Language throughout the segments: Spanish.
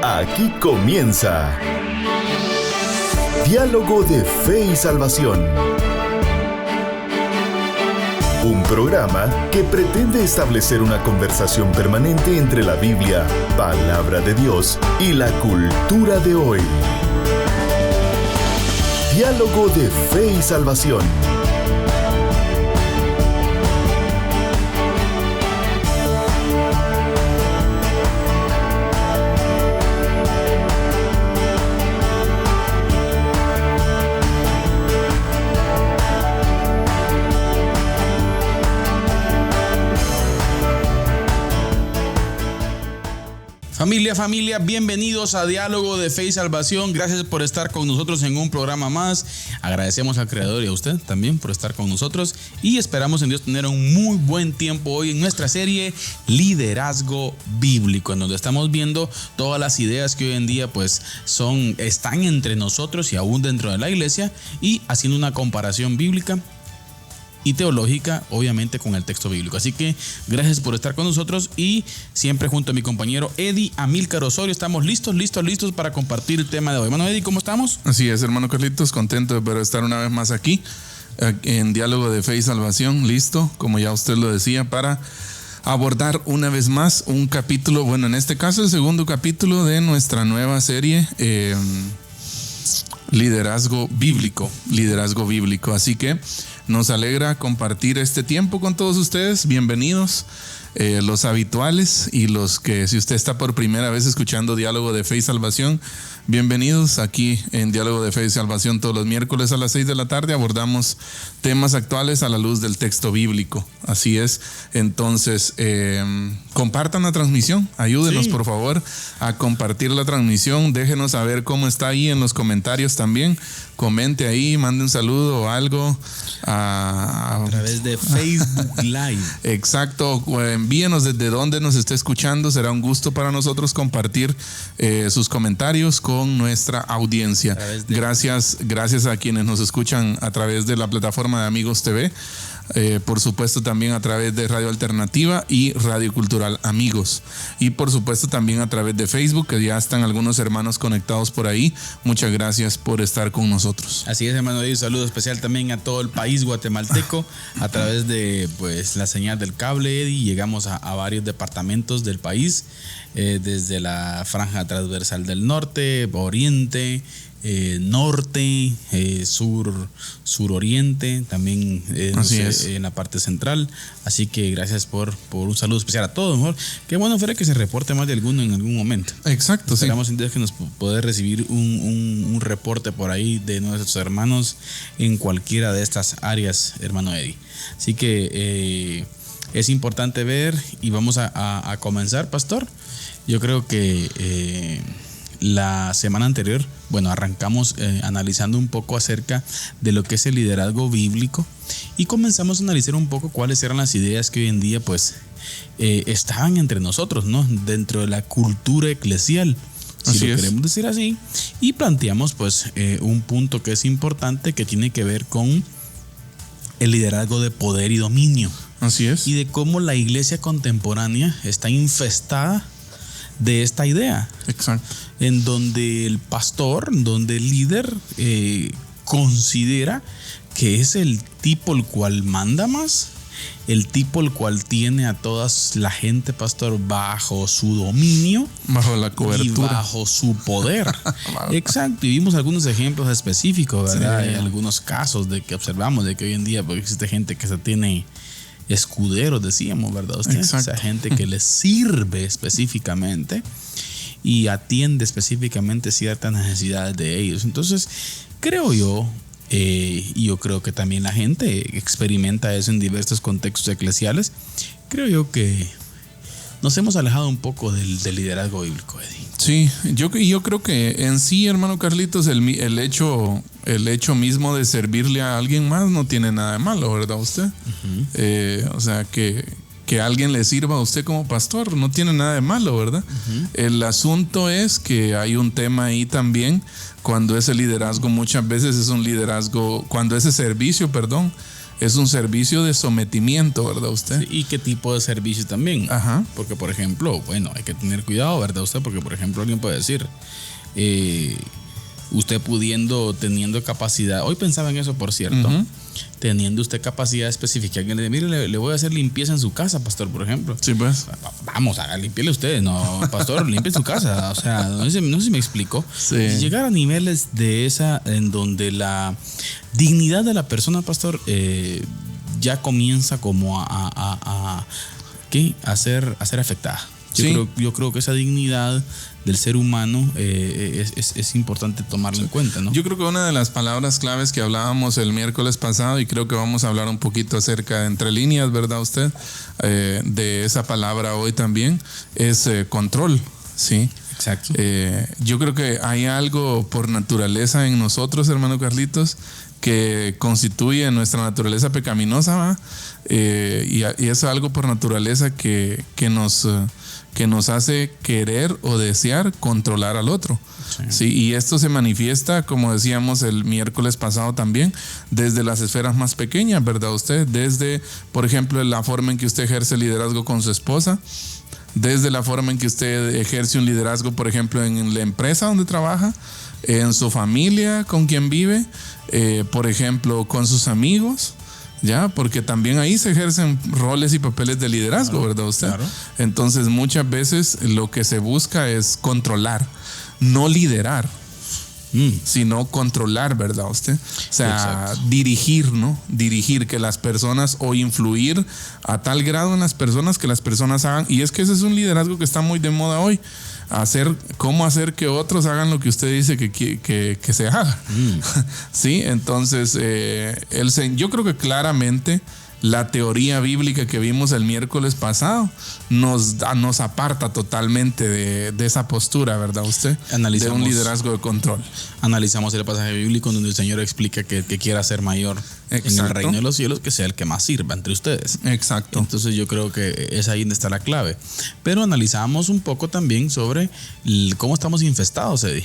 Aquí comienza Diálogo de Fe y Salvación. Un programa que pretende establecer una conversación permanente entre la Biblia, palabra de Dios, y la cultura de hoy. Diálogo de Fe y Salvación. Familia, bienvenidos a Diálogo de Fe y Salvación. Gracias por estar con nosotros en un programa más. Agradecemos al Creador y a usted también por estar con nosotros. Y esperamos en Dios tener un muy buen tiempo hoy en nuestra serie Liderazgo Bíblico, en donde estamos viendo todas las ideas que hoy en día pues están entre nosotros y aún dentro de la iglesia, y haciendo una comparación bíblica y teológica, obviamente, con el texto bíblico. Así que gracias por estar con nosotros, y siempre junto a mi compañero Eddie Amílcar Osorio estamos listos para compartir el tema de hoy. Hermano Eddie, ¿cómo estamos? Así es, hermano Carlitos, contento de poder estar una vez más aquí en Diálogo de Fe y Salvación, listo, como ya usted lo decía, para abordar una vez más un capítulo, bueno, en este caso el segundo capítulo de nuestra nueva serie, Liderazgo Bíblico. Así que nos alegra compartir este tiempo con todos ustedes. Bienvenidos, los habituales y los que, si usted está por primera vez escuchando Diálogo de Fe y Salvación, bienvenidos aquí en Diálogo de Fe y Salvación. Todos los miércoles a las 6 de la tarde abordamos temas actuales a la luz del texto bíblico. Así es. Entonces, compartan la transmisión. Ayúdenos, por favor, a compartir la transmisión. Déjenos saber cómo está ahí en los comentarios también. Comente ahí, mande un saludo o algo a través de Facebook Live. Exacto. Envíenos desde donde nos esté escuchando. Será un gusto para nosotros compartir sus comentarios con nuestra audiencia. Gracias a quienes nos escuchan a través de la plataforma de Amigos TV. Por supuesto también a través de Radio Alternativa y Radio Cultural Amigos, y por supuesto también a través de Facebook, que ya están algunos hermanos conectados por ahí. Muchas gracias por estar con nosotros. Así es, hermano, y un saludo especial también a todo el país guatemalteco a través de pues la señal del cable, Eddie. Llegamos a varios departamentos del país, desde la franja transversal del norte, oriente, norte, suroriente, también en la parte central. Así que gracias por un saludo especial a todos. Mejor qué bueno fuera que se reporte más de alguno en algún momento. Exacto. Esperamos en Dios que nos poder recibir un reporte por ahí de nuestros hermanos en cualquiera de estas áreas, hermano Eddie. Así que es importante ver, y vamos a comenzar, pastor. Yo creo que la semana anterior, arrancamos analizando un poco acerca de lo que es el liderazgo bíblico, y comenzamos a analizar un poco cuáles eran las ideas que hoy en día estaban entre nosotros, ¿no? Dentro de la cultura eclesial, si lo queremos decir así, y planteamos un punto que es importante, que tiene que ver con el liderazgo de poder y dominio. Así es. Y de cómo la iglesia contemporánea está infestada de esta idea. Exacto. En donde el pastor, donde el líder considera que es el tipo el cual manda más, el tipo el cual tiene a toda la gente, pastor, bajo su dominio, bajo la cobertura y bajo su poder. Exacto. Y vimos algunos ejemplos específicos, ¿verdad? Sí. Algunos casos de que observamos de que hoy en día existe gente que se tiene escuderos, decíamos, ¿verdad? Usted? Exacto. O sea, gente que les sirve específicamente y atiende específicamente ciertas necesidades de ellos. Entonces, creo yo, y yo creo que también la gente experimenta eso en diversos contextos eclesiales, creo yo que nos hemos alejado un poco del liderazgo bíblico, Eddie. Sí, yo creo que en sí, hermano Carlitos, el hecho mismo de servirle a alguien más no tiene nada de malo, ¿verdad usted? Uh-huh. O sea, que alguien le sirva a usted como pastor no tiene nada de malo, ¿verdad? Uh-huh. El asunto es que hay un tema ahí también, cuando ese liderazgo muchas veces es un liderazgo, cuando ese servicio, es un servicio de sometimiento, ¿verdad usted? ¿Y qué tipo de servicio también? Ajá. Porque, por ejemplo, bueno, hay que tener cuidado, ¿verdad usted? Porque, por ejemplo, alguien puede decir, usted teniendo capacidad, hoy pensaba en eso, por cierto, teniendo usted capacidad específica, alguien le dice, mire, le voy a hacer limpieza en su casa, pastor, por ejemplo. Sí, pues. Vamos, limpiarle usted, no, pastor, limpie su casa. O sea, no sé si me explico. Sí. Llegar a niveles de esa, en donde la dignidad de la persona, pastor, ya comienza como a ser afectada. Yo creo que esa dignidad del ser humano es importante tomarlo en cuenta, ¿no? Yo creo que una de las palabras claves que hablábamos el miércoles pasado, y creo que vamos a hablar un poquito acerca de entre líneas, ¿verdad usted? De esa palabra hoy también, es control, ¿sí? Exacto. Yo creo que hay algo por naturaleza en nosotros, hermano Carlitos, que constituye nuestra naturaleza pecaminosa, ¿va? Y es algo por naturaleza que nos hace querer o desear controlar al otro. Sí, y esto se manifiesta, como decíamos el miércoles pasado también, desde las esferas más pequeñas, ¿verdad usted? Desde, por ejemplo, la forma en que usted ejerce liderazgo con su esposa, desde la forma en que usted ejerce un liderazgo, por ejemplo, en la empresa donde trabaja, en su familia con quien vive, por ejemplo, con sus amigos, ¿ya? Porque también ahí se ejercen roles y papeles de liderazgo, claro, ¿verdad usted? Claro. Entonces muchas veces lo que se busca es controlar, no liderar, sino controlar, ¿verdad usted? O sea, exacto, dirigir, ¿no? Dirigir que las personas, o influir a tal grado en las personas que las personas hagan. Y es que ese es un liderazgo que está muy de moda hoy. Cómo hacer que otros hagan lo que usted dice que se haga. Sí, entonces yo creo que claramente la teoría bíblica que vimos el miércoles pasado nos aparta totalmente de esa postura, ¿verdad usted? De un liderazgo de control. Analizamos el pasaje bíblico donde el Señor explica que quiera ser mayor, exacto, en el reino de los cielos, que sea el que más sirva entre ustedes. Exacto. Entonces yo creo que es ahí donde está la clave. Pero analizamos un poco también sobre cómo estamos infestados, Eddie.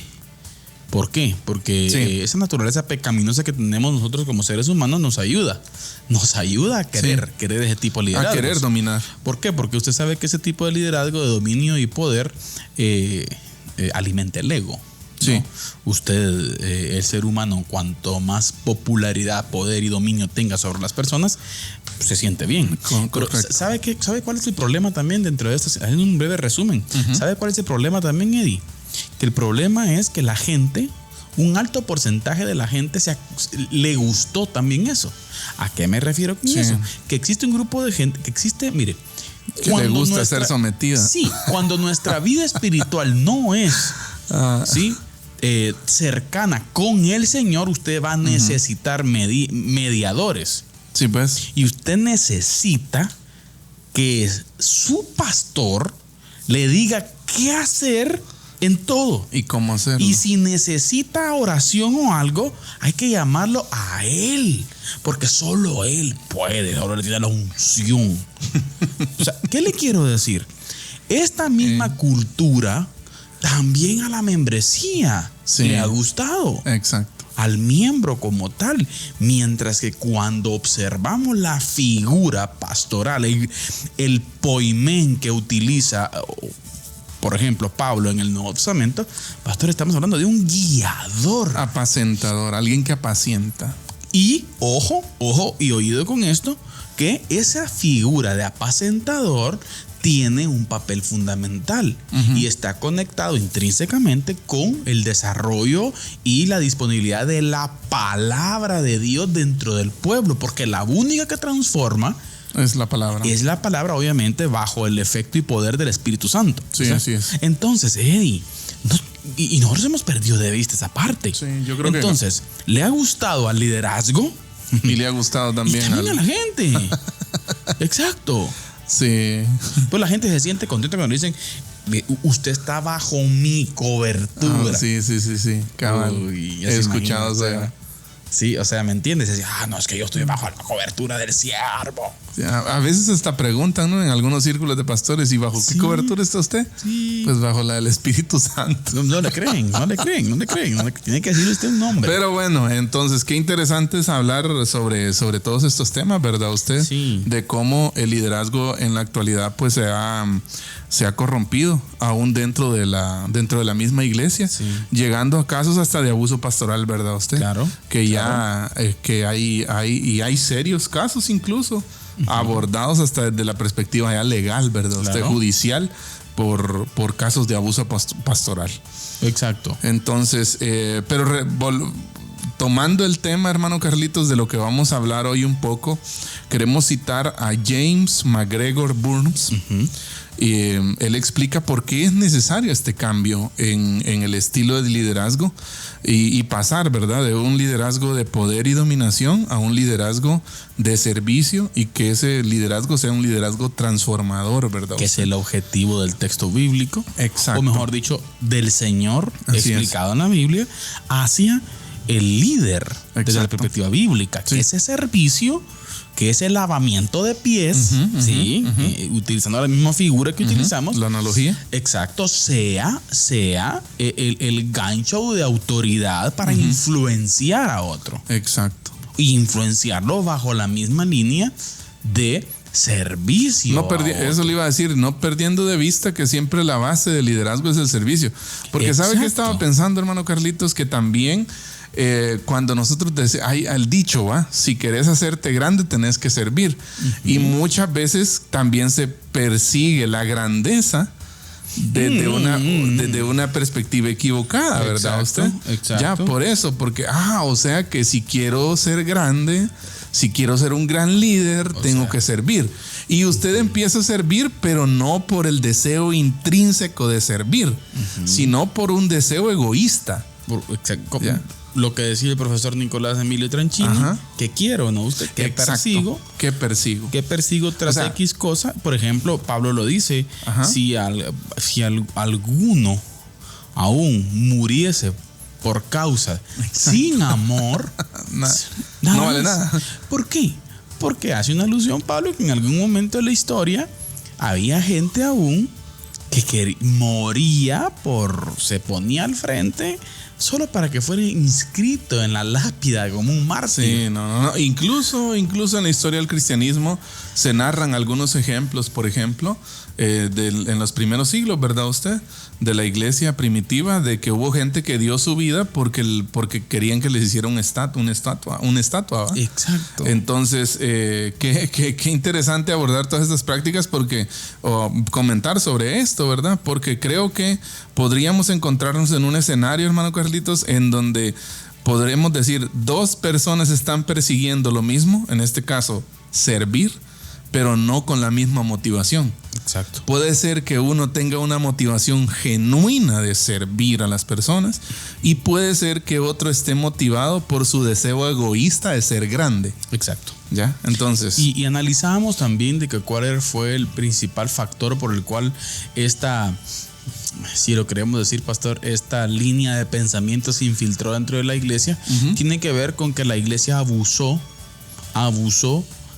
¿Por qué? Porque esa naturaleza pecaminosa que tenemos nosotros como seres humanos nos ayuda a querer ese tipo de liderazgo. A querer dominar. ¿Por qué? Porque usted sabe que ese tipo de liderazgo, de dominio y poder, alimenta el ego. Sí. ¿No? Usted, el ser humano, cuanto más popularidad, poder y dominio tenga sobre las personas, se siente bien. Pero ¿sabe cuál es el problema también dentro de esto? En un breve resumen. ¿Sabe cuál es el problema también, Eddie? Que el problema es que la gente, un alto porcentaje de la gente le gustó también eso. ¿A qué me refiero con eso? Que existe un grupo de gente mire, que le gusta ser sometida. Sí, cuando nuestra vida espiritual no es cercana con el Señor, usted va a necesitar mediadores. Sí, pues. Y usted necesita que su pastor le diga qué hacer en todo. ¿Y cómo hacerlo? Y si necesita oración o algo, hay que llamarlo a él, porque solo él puede, solo le tiene la unción. O sea, ¿qué le quiero decir? Esta misma cultura también a la membresía le ha gustado. Exacto. Al miembro como tal, mientras que cuando observamos la figura pastoral, el poimén que utiliza, por ejemplo, Pablo en el Nuevo Testamento, pastor, estamos hablando de un guiador. Apacentador, alguien que apacienta. Y ojo y oído con esto, que esa figura de apacentador tiene un papel fundamental y está conectado intrínsecamente con el desarrollo y la disponibilidad de la palabra de Dios dentro del pueblo, porque la única que transforma es la palabra. Es la palabra, obviamente, bajo el efecto y poder del Espíritu Santo. Sí, así es. Entonces, Eddie, y nosotros hemos perdido de vista esa parte. Sí, yo creo entonces, ¿le ha gustado al liderazgo? Y le ha gustado también, a la gente. Exacto. Sí. Pues la gente se siente contenta cuando dicen, usted está bajo mi cobertura. Sí. Cabal. Uy, he escuchado, sí, o sea, ¿me entiendes? No, es que yo estoy bajo la cobertura del siervo. A veces hasta preguntan, ¿no? En algunos círculos de pastores, ¿y bajo qué cobertura está usted? Sí. Pues bajo la del Espíritu Santo. No le creen. Tiene que decirle usted un nombre. Pero bueno, entonces qué interesante es hablar sobre todos estos temas, ¿verdad usted? Sí. De cómo el liderazgo en la actualidad pues se ha corrompido aún dentro de la misma iglesia, sí, llegando a casos hasta de abuso pastoral, ¿verdad usted? Claro. Que claro. Ya que hay serios casos incluso abordados hasta desde la perspectiva ya legal, ¿verdad usted? Claro. Judicial por casos de abuso pastoral. Exacto. Entonces, tomando el tema, hermano Carlitos, de lo que vamos a hablar hoy un poco, queremos citar a James MacGregor Burns. Él explica por qué es necesario este cambio en el estilo de liderazgo y pasar, ¿verdad?, de un liderazgo de poder y dominación a un liderazgo de servicio, y que ese liderazgo sea un liderazgo transformador, ¿verdad? Que es el objetivo del texto bíblico. Exacto. O mejor dicho, del Señor, así explicado en la Biblia, hacia el líder. Exacto. Desde la perspectiva bíblica, sí, que ese servicio, que es el lavamiento de pies, ¿sí? Utilizando la misma figura que utilizamos. La analogía. Exacto, sea el gancho de autoridad para influenciar a otro. Exacto. Y influenciarlo bajo la misma línea de servicio. Eso le iba a decir, no perdiendo de vista que siempre la base del liderazgo es el servicio. Porque exacto. ¿sabe qué estaba pensando, hermano Carlitos? Que también cuando nosotros hay al dicho, ¿va? Si querés hacerte grande, tenés que servir. Y muchas veces también se persigue la grandeza desde una perspectiva equivocada, ¿verdad? Exacto, usted? Exacto. Ya, por eso, porque, o sea que si quiero ser grande, si quiero ser un gran líder, tengo que servir. Y usted empieza a servir, pero no por el deseo intrínseco de servir, sino por un deseo egoísta. Exacto. Lo que decía el profesor Nicolás Emilio Tranchini, que quiero, ¿no? Usted, que persigo. ¿Qué persigo? Que persigo tras X cosa. Por ejemplo, Pablo lo dice, si alguno aún muriese por causa sin amor, no vale nada. ¿Por qué? Porque hace una alusión, Pablo, que en algún momento de la historia había gente aún que moría se ponía al frente solo para que fuera inscrito en la lápida como un mártir. Sí, no. Incluso en la historia del cristianismo se narran algunos ejemplos, por ejemplo, en los primeros siglos, ¿verdad usted? De la iglesia primitiva, de que hubo gente que dio su vida porque querían que les hiciera una estatua, ¿va? Exacto. Entonces, qué interesante abordar todas estas prácticas comentar sobre esto, ¿verdad? Porque creo que podríamos encontrarnos en un escenario, hermano Carlitos, en donde podremos decir 2 personas están persiguiendo lo mismo, en este caso, servir, pero no con la misma motivación. Exacto. Puede ser que uno tenga una motivación genuina de servir a las personas, y puede ser que otro esté motivado por su deseo egoísta de ser grande. Exacto. ¿Ya? Entonces. Y analizábamos también de que cuál fue el principal factor por el cual si lo queremos decir, pastor, esta línea de pensamiento se infiltró dentro de la iglesia. Tiene que ver con que la iglesia abusó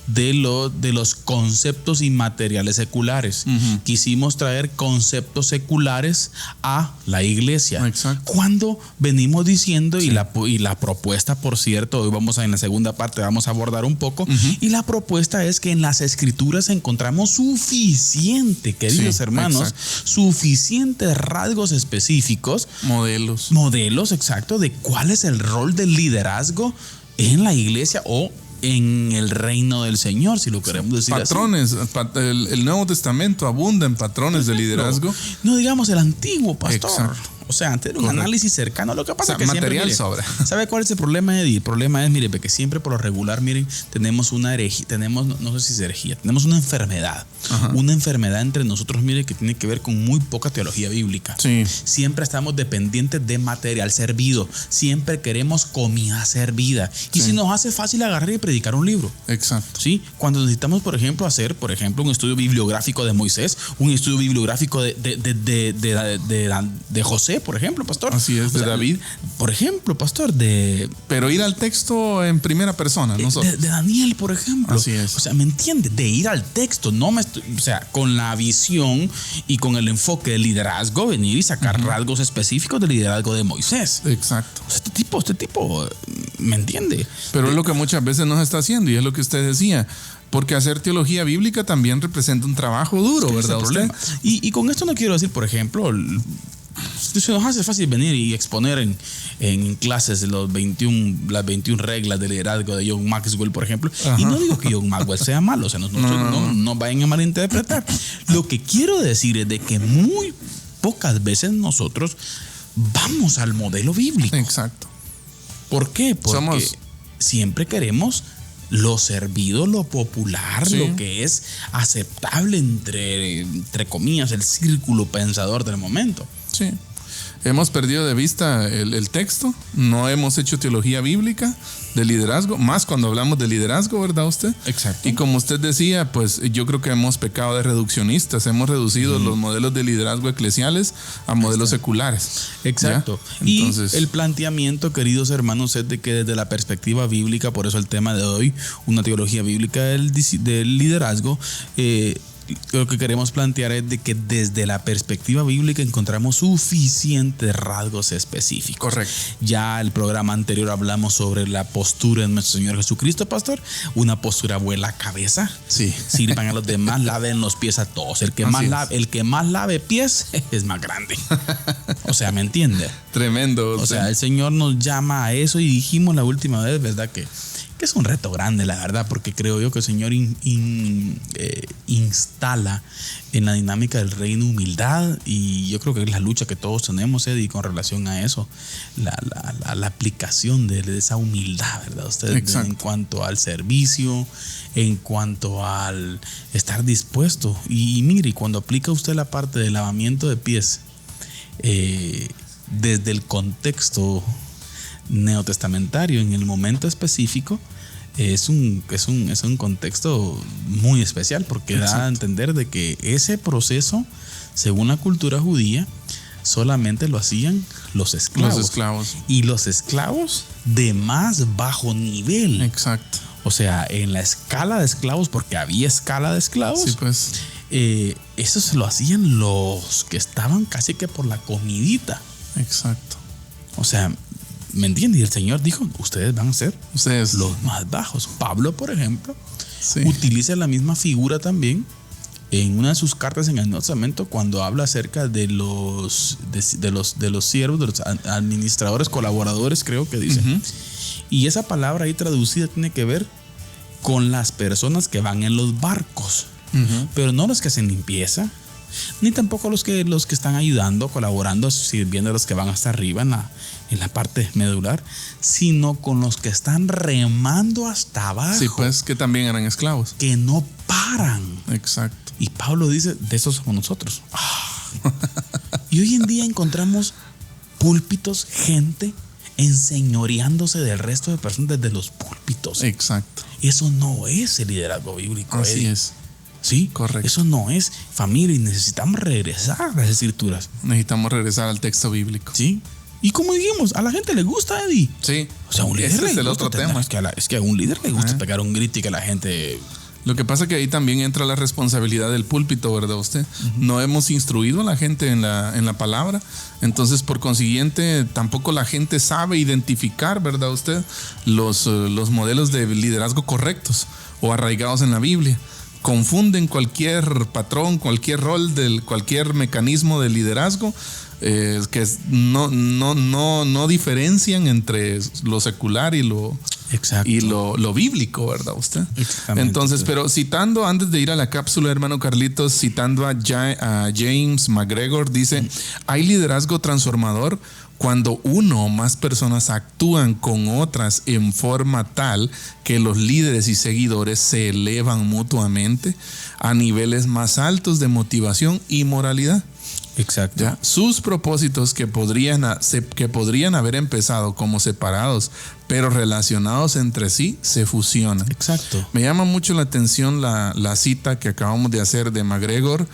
de los conceptos inmateriales seculares. Quisimos traer conceptos seculares a la iglesia. Exacto. Cuando venimos diciendo, y la propuesta, por cierto, hoy en la segunda parte vamos a abordar un poco, y la propuesta es que en las escrituras encontramos suficiente, queridos hermanos, suficientes rasgos específicos, modelos, exacto, de cuál es el rol del liderazgo en la iglesia o en el reino del Señor, si lo queremos decir patrones, así. El Nuevo Testamento abunda en patrones de liderazgo. No digamos el antiguo, pastor. Exacto. O sea, antes de un análisis cercano, lo que pasa es que material siempre, sobra. ¿Sabe cuál es el problema, Eddie? El problema es, mire, que siempre por lo regular, miren, tenemos una herejía, no sé si es herejía, tenemos una enfermedad. Una enfermedad entre nosotros, mire, que tiene que ver con muy poca teología bíblica. Sí. Siempre estamos dependientes de material servido. Siempre queremos comida servida. Y si nos hace fácil agarrar y predicar un libro. Exacto. ¿Sí? Cuando necesitamos, por ejemplo, hacer, un estudio bibliográfico de Moisés, un estudio bibliográfico de José, Moisés, por ejemplo, pastor. Así es, de David. Por ejemplo, pastor, Pero ir al texto en primera persona, nosotros. de Daniel, por ejemplo. Así es. O sea, ¿me entiendes? De ir al texto, o sea, con la visión y con el enfoque del liderazgo, venir y sacar rasgos específicos del liderazgo de Moisés. Exacto. O sea, este tipo, ¿me entiende? Pero es lo que muchas veces no se está haciendo, y es lo que usted decía. Porque hacer teología bíblica también representa un trabajo duro, ¿verdad? Usted? Y con esto no quiero decir, por ejemplo, se nos hace fácil venir y exponer en clases las 21 reglas de liderazgo de John Maxwell, por ejemplo. Ajá. Y no digo que John Maxwell sea malo, o sea, no vayan a malinterpretar. Lo que quiero decir es de que muy pocas veces nosotros vamos al modelo bíblico. Exacto. ¿Por qué? Porque siempre queremos lo servido, lo popular, sí, lo que es aceptable entre comillas, el círculo pensador del momento. Sí. Hemos perdido de vista el texto, no hemos hecho teología bíblica de liderazgo, más cuando hablamos de liderazgo, ¿verdad usted? Exacto. Y como usted decía, pues yo creo que hemos pecado de reduccionistas, hemos reducido los modelos de liderazgo eclesiales a modelos seculares. Exacto. Entonces, y el planteamiento, queridos hermanos, es de que desde la perspectiva bíblica, por eso el tema de hoy, una teología bíblica del liderazgo, lo que queremos plantear es de que desde la perspectiva bíblica encontramos suficientes rasgos específicos. Correcto. Ya el programa anterior hablamos sobre la postura de nuestro Señor Jesucristo, pastor. Una postura vuela cabeza. Sí. Sirvan a los demás, laven los pies a todos. El que más lave pies es más grande. O sea, ¿me entiende? Tremendo. O sea, el Señor nos llama a eso y dijimos la última vez, ¿verdad? Que es un reto grande, la verdad, porque creo yo que el Señor instala en la dinámica del reino humildad, y yo creo que es la lucha que todos tenemos, Eddie, con relación a eso, la aplicación de esa humildad, ¿verdad? Ustedes, en cuanto al servicio, en cuanto al estar dispuesto. Y mire, cuando aplica usted la parte del lavamiento de pies, desde el contexto neotestamentario, en el momento específico, es un contexto muy especial, porque da a entender de que ese proceso, según la cultura judía, solamente lo hacían los esclavos. Y los esclavos de más bajo nivel. Exacto. O sea, en la escala de esclavos, porque había escala de esclavos. Sí, pues. Eso se lo hacían los que estaban casi que por la comidita. Exacto. O sea, ¿me entiendes? Y el Señor dijo, ustedes van a ser los más bajos. Pablo, por ejemplo, utiliza la misma figura también en una de sus cartas en el Nuevo Testamento, cuando habla acerca de los siervos, de los administradores, colaboradores, creo que dice. Y esa palabra ahí traducida tiene que ver con las personas que van en los barcos, pero no los que hacen limpieza, ni tampoco los que están ayudando, colaborando, sirviendo a los que van hasta arriba en la parte medular, sino con los que están remando hasta abajo. Sí, pues, que también eran esclavos. Que no paran. Exacto. Y Pablo dice, de esos somos nosotros. Y hoy en día encontramos púlpitos, gente enseñoreándose del resto de personas desde los púlpitos. Exacto. Eso no es el liderazgo bíblico. Así es. Sí, correcto. Eso no es familia, y necesitamos regresar a las escrituras. Necesitamos regresar al texto bíblico. Sí. Y como dijimos, a la gente le gusta, Eddie. Sí. O sea, a un líder ese es el otro tema. Es que a un líder le gusta pegar un grito y que la gente... Lo que pasa es que ahí también entra la responsabilidad del púlpito, ¿verdad usted? No hemos instruido a la gente en la palabra, entonces por consiguiente tampoco la gente sabe identificar, ¿verdad usted? Los modelos de liderazgo correctos o arraigados en la Biblia. Confunden cualquier patrón, cualquier rol, cualquier mecanismo de liderazgo, que no diferencian entre lo secular y lo bíblico, ¿verdad usted? Entonces, pero citando, antes de ir a la cápsula, hermano Carlitos, citando a James McGregor, dice, hay liderazgo transformador cuando uno o más personas actúan con otras en forma tal que los líderes y seguidores se elevan mutuamente a niveles más altos de motivación y moralidad. Exacto. ¿Ya? Sus propósitos que podrían haber empezado como separados, pero relacionados entre sí, se fusionan. Exacto. Me llama mucho la atención la cita que acabamos de hacer de McGregor,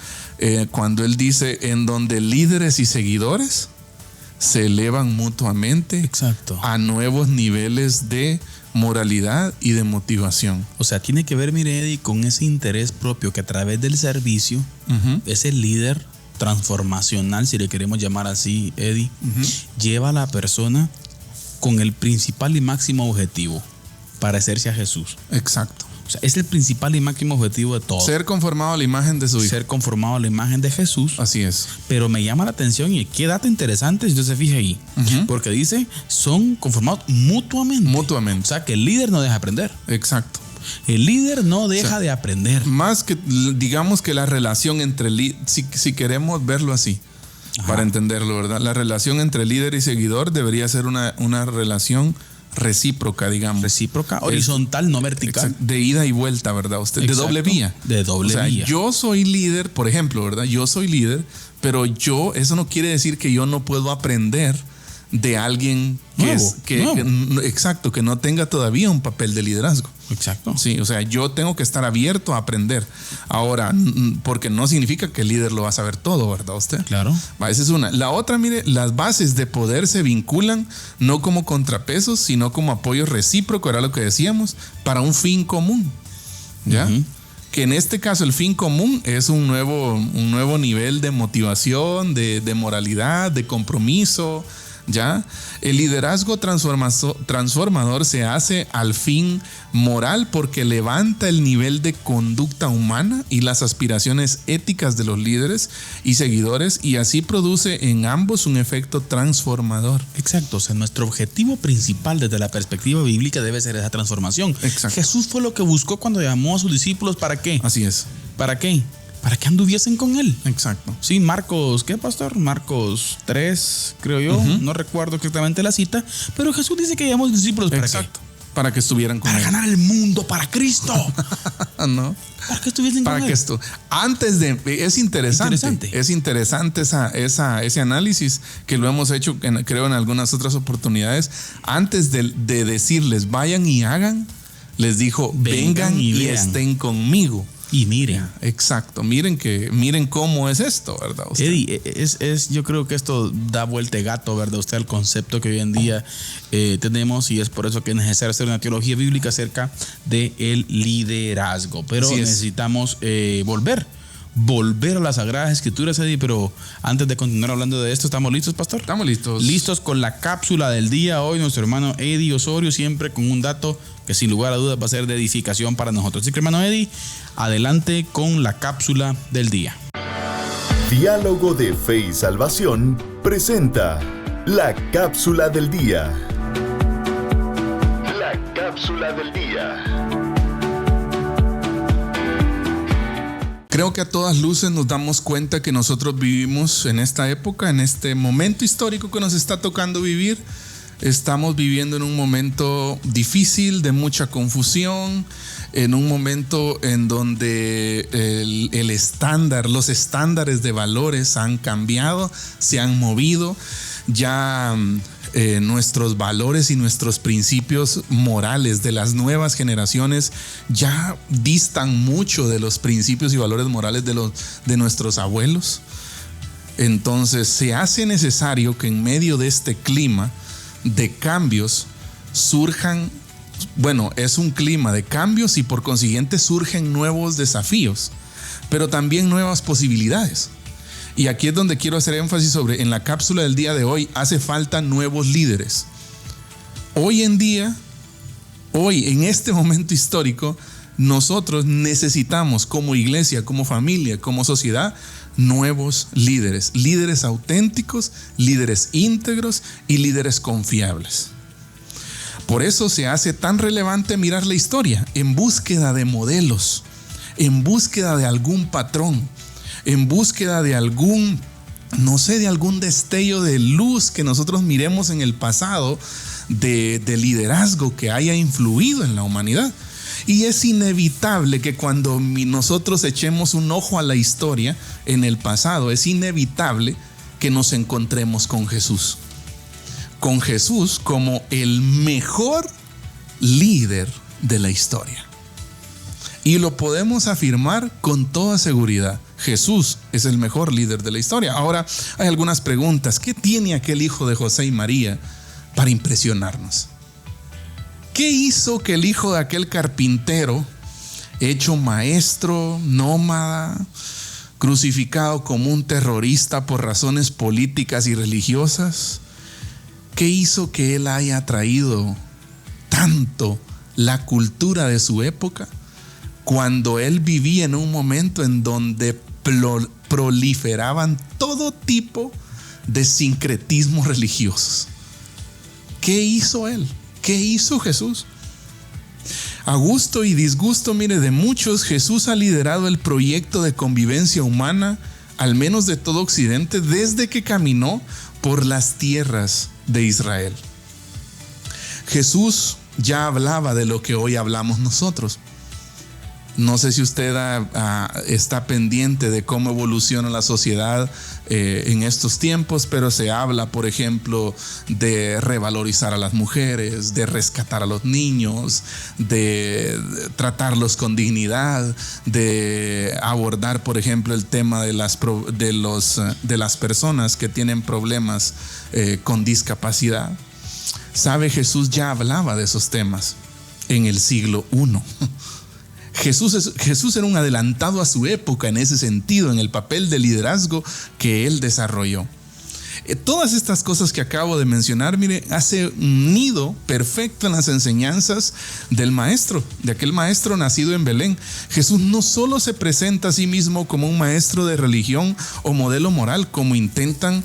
cuando él dice, en donde líderes y seguidores se elevan mutuamente. Exacto. A nuevos niveles de moralidad y de motivación. O sea, tiene que ver, mire, Eddie, con ese interés propio que a través del servicio, ese líder transformacional, si le queremos llamar así, Eddie, lleva a la persona con el principal y máximo objetivo: parecerse a Jesús. Exacto. O sea, es el principal y máximo objetivo de todo. Ser conformado a la imagen de su hijo. Ser conformado a la imagen de Jesús. Así es. Pero me llama la atención, y qué dato interesante si usted se fija ahí. Porque dice, son conformados mutuamente. Mutuamente. O sea, que el líder no deja de aprender. Exacto. El líder no deja de aprender. Más que, digamos que la relación entre, si queremos verlo así, para entenderlo, ¿verdad? La relación entre líder y seguidor debería ser una relación recíproca, digamos. Recíproca, horizontal, no vertical. Exacto, de ida y vuelta, ¿verdad? Usted, de doble vía. De doble vía. Yo soy líder, por ejemplo, ¿verdad? Yo soy líder, pero eso no quiere decir que yo no puedo aprender de alguien que no tenga todavía un papel de liderazgo. Exacto. Sí, o sea, yo tengo que estar abierto a aprender. Ahora, porque no significa que el líder lo va a saber todo, ¿verdad usted? Claro. Esa es una. La otra, mire, las bases de poder se vinculan no como contrapesos, sino como apoyo recíproco, era lo que decíamos, para un fin común. ¿Ya? Que en este caso el fin común es un nuevo nivel de motivación, de moralidad, de compromiso. ¿Ya? El liderazgo transformador se hace al fin moral porque levanta el nivel de conducta humana y las aspiraciones éticas de los líderes y seguidores, y así produce en ambos un efecto transformador. Exacto. O sea, nuestro objetivo principal desde la perspectiva bíblica debe ser esa transformación. Exacto. Jesús fue lo que buscó cuando llamó a sus discípulos. ¿Para qué? Así es. ¿Para qué? Para que anduviesen con él. Exacto. Sí, Marcos, ¿qué, pastor? Marcos 3, creo yo. No recuerdo exactamente la cita. Pero Jesús dice que llamó a los discípulos. ¿Para Exacto. qué? Para que estuvieran con él. Para ganar el mundo, para Cristo. ¿No? Para que estuviesen con él. Es interesante ese análisis que lo hemos hecho, creo, en algunas otras oportunidades. Antes de decirles vayan y hagan, les dijo vengan y estén conmigo. Y miren. Exacto. Miren cómo es esto, ¿verdad? Usted. Eddie, yo creo que esto da vuelta de gato, ¿verdad? Usted, al concepto que hoy en día tenemos, y es por eso que es necesario hacer una teología bíblica acerca del liderazgo. Pero necesitamos volver a las Sagradas Escrituras, Eddie. Pero antes de continuar hablando de esto, ¿estamos listos, pastor? Estamos listos. Listos con la cápsula del día. Hoy nuestro hermano Eddie Osorio, siempre con un dato que sin lugar a dudas va a ser de edificación para nosotros. Así que, hermano Eddie, adelante con la cápsula del día. Diálogo de Fe y Salvación presenta la cápsula del día. La cápsula del día. Creo que a todas luces nos damos cuenta que nosotros vivimos en esta época, en este momento histórico que nos está tocando vivir. Estamos viviendo en un momento difícil, de mucha confusión, en un momento en donde los estándares de valores han cambiado, se han movido. Ya nuestros valores y nuestros principios morales de las nuevas generaciones ya distan mucho de los principios y valores morales de nuestros abuelos. Entonces se hace necesario que en medio de este clima de cambios surjan, es un clima de cambios y por consiguiente surgen nuevos desafíos, pero también nuevas posibilidades. Y aquí es donde quiero hacer énfasis en la cápsula del día de hoy, hace falta nuevos líderes. Hoy en día, en este momento histórico, nosotros necesitamos como iglesia, como familia, como sociedad, nuevos líderes auténticos, líderes íntegros y líderes confiables. Por eso se hace tan relevante mirar la historia en búsqueda de modelos, en búsqueda de algún patrón, en búsqueda de algún destello de luz que nosotros miremos en el pasado de liderazgo que haya influido en la humanidad. Y es inevitable que cuando nosotros echemos un ojo a la historia en el pasado, es inevitable que nos encontremos con Jesús. Con Jesús como el mejor líder de la historia. Y lo podemos afirmar con toda seguridad. Jesús es el mejor líder de la historia. Ahora hay algunas preguntas. ¿Qué tiene aquel hijo de José y María para impresionarnos? ¿Qué hizo que el hijo de aquel carpintero, hecho maestro, nómada, crucificado como un terrorista por razones políticas y religiosas, qué hizo que él haya traído tanto la cultura de su época cuando él vivía en un momento en donde proliferaban todo tipo de sincretismos religiosos? ¿Qué hizo él? ¿Qué hizo Jesús? A gusto y disgusto, mire, de muchos, Jesús ha liderado el proyecto de convivencia humana, al menos de todo Occidente, desde que caminó por las tierras de Israel. Jesús ya hablaba de lo que hoy hablamos nosotros. No sé si usted está pendiente de cómo evoluciona la sociedad en estos tiempos, pero se habla, por ejemplo, de revalorizar a las mujeres, de rescatar a los niños, de tratarlos con dignidad, de abordar, por ejemplo, el tema de las personas que tienen problemas con discapacidad. ¿Sabe? Jesús ya hablaba de esos temas en el siglo I. Jesús era un adelantado a su época en ese sentido, en el papel de liderazgo que él desarrolló. Todas estas cosas que acabo de mencionar, mire, hace un nido perfecto en las enseñanzas del maestro, de aquel maestro nacido en Belén. Jesús no solo se presenta a sí mismo como un maestro de religión o modelo moral, como intentan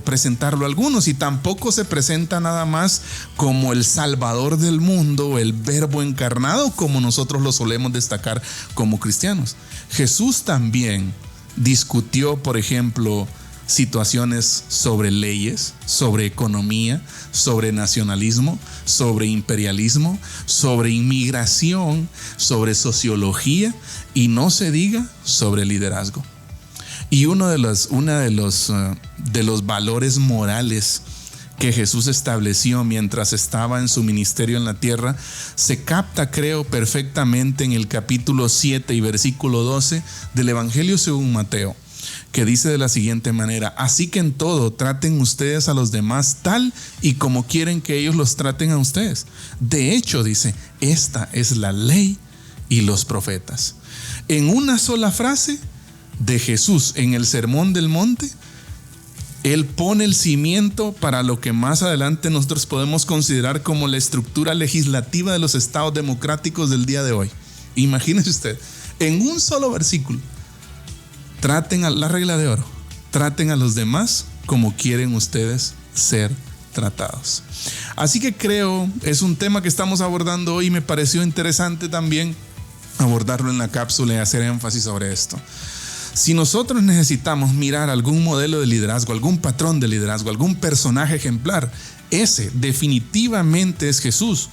presentarlo algunos, y tampoco se presenta nada más como el salvador del mundo, el verbo encarnado, como nosotros lo solemos destacar como cristianos. Jesús también discutió, por ejemplo, situaciones sobre leyes, sobre economía, sobre nacionalismo, sobre imperialismo, sobre inmigración, sobre sociología y no se diga sobre liderazgo. Y uno de los valores morales que Jesús estableció mientras estaba en su ministerio en la tierra se capta, creo, perfectamente en el capítulo 7 y versículo 12 del Evangelio según Mateo, que dice de la siguiente manera: así que en todo traten ustedes a los demás tal y como quieren que ellos los traten a ustedes. De hecho, dice, esta es la ley y los profetas. En una sola frase de Jesús en el Sermón del Monte, él pone el cimiento para lo que más adelante nosotros podemos considerar como la estructura legislativa de los estados democráticos del día de hoy. Imagínese usted, en un solo versículo, traten a la regla de oro, traten a los demás como quieren ustedes ser tratados. Así que creo, es un tema que estamos abordando hoy y me pareció interesante también abordarlo en la cápsula y hacer énfasis sobre esto. Si nosotros necesitamos mirar algún modelo de liderazgo, algún patrón de liderazgo, algún personaje ejemplar, ese definitivamente es Jesús.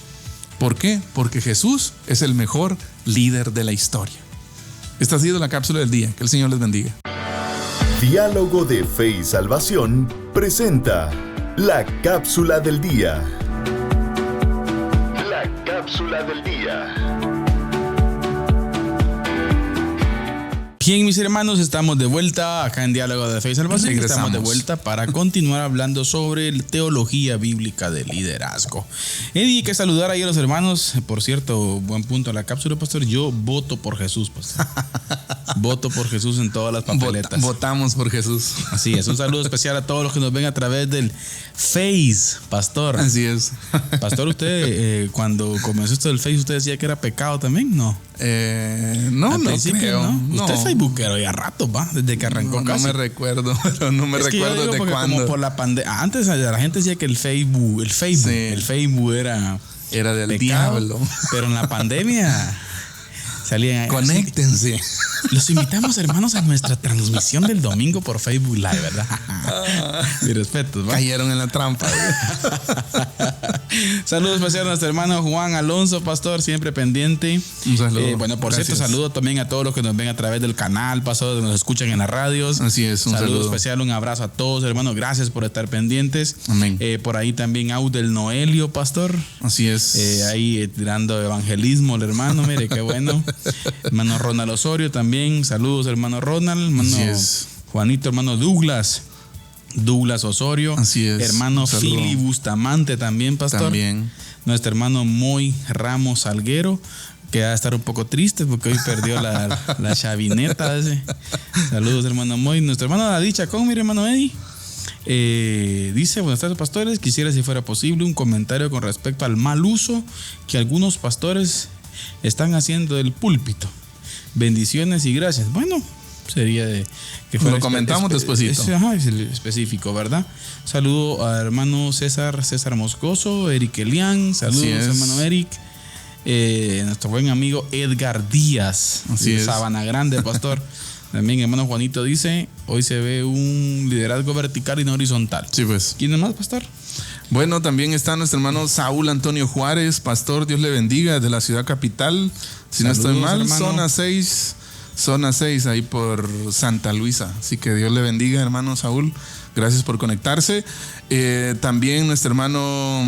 ¿Por qué? Porque Jesús es el mejor líder de la historia. Esta ha sido la cápsula del día. Que el Señor les bendiga. Diálogo de Fe y Salvación presenta la cápsula del día. La cápsula del día. Bien, mis hermanos, estamos de vuelta acá en Diálogo de Fe y Salvación. Estamos de vuelta para continuar hablando sobre teología bíblica de liderazgo. Eddie, hay que saludar ahí a los hermanos. Por cierto, buen punto a la cápsula, pastor. Yo voto por Jesús, pastor. Voto por Jesús en todas las papeletas. Votamos por Jesús. Así es, un saludo especial a todos los que nos ven a través del Face, pastor. Así es. Pastor, usted cuando comenzó esto del Face, ¿usted decía que era pecado también? No. No creo. ¿No? Usted es facebookero ya rato, va, desde que arrancó casi. No me recuerdo, pero no me recuerdo de cuándo. Como por la pandemia. Antes la gente decía que el Facebook era del pecado, diablo. Pero en la pandemia salían. Conéctense. Los invitamos, hermanos, a nuestra transmisión del domingo por Facebook Live, ¿verdad? Mi respeto, ¿va? Cayeron en la trampa. Saludos especial a nuestro hermano Juan Alonso, pastor, siempre pendiente. Un saludo. Bueno, por Gracias. cierto, saludo también a todos los que nos ven a través del canal, pastor, nos escuchan en las radios. Así es, un saludo especial, un abrazo a todos, hermanos. Gracias por estar pendientes. Amén. Por ahí también Audel Noelio, pastor. Así es. Ahí tirando evangelismo el hermano, mire qué bueno. Hermano Ronald Osorio también. Saludos, hermano Ronald. Hermano Así es. Juanito, hermano Douglas Osorio. Así es. Hermano Fili Bustamante también, pastor. También. Nuestro hermano Moy Ramos Salguero, que va a estar un poco triste porque hoy perdió la chavineta ese. Saludos, hermano Moy. Nuestro hermano David Chacón, mire, hermano Eddie. Dice: buenas tardes, pastores. Quisiera, si fuera posible, un comentario con respecto al mal uso que algunos pastores están haciendo del púlpito. Bendiciones y gracias. Bueno, sería de que fuera lo comentamos despuesito. Es el específico, ¿verdad? Saludo a hermano César Moscoso, Eric Elian. Saludos, hermano Eric. Nuestro buen amigo Edgar Díaz, de Sabana Grande, pastor. También hermano Juanito dice: hoy se ve un liderazgo vertical y no horizontal. Sí, pues. ¿Quién es más, pastor? Bueno, también está nuestro hermano Saúl Antonio Juárez, pastor, Dios le bendiga, de la ciudad capital. Si no estoy mal, hermano. Zona 6, ahí por Santa Luisa. Así que Dios le bendiga, hermano Saúl. Gracias por conectarse. También nuestro hermano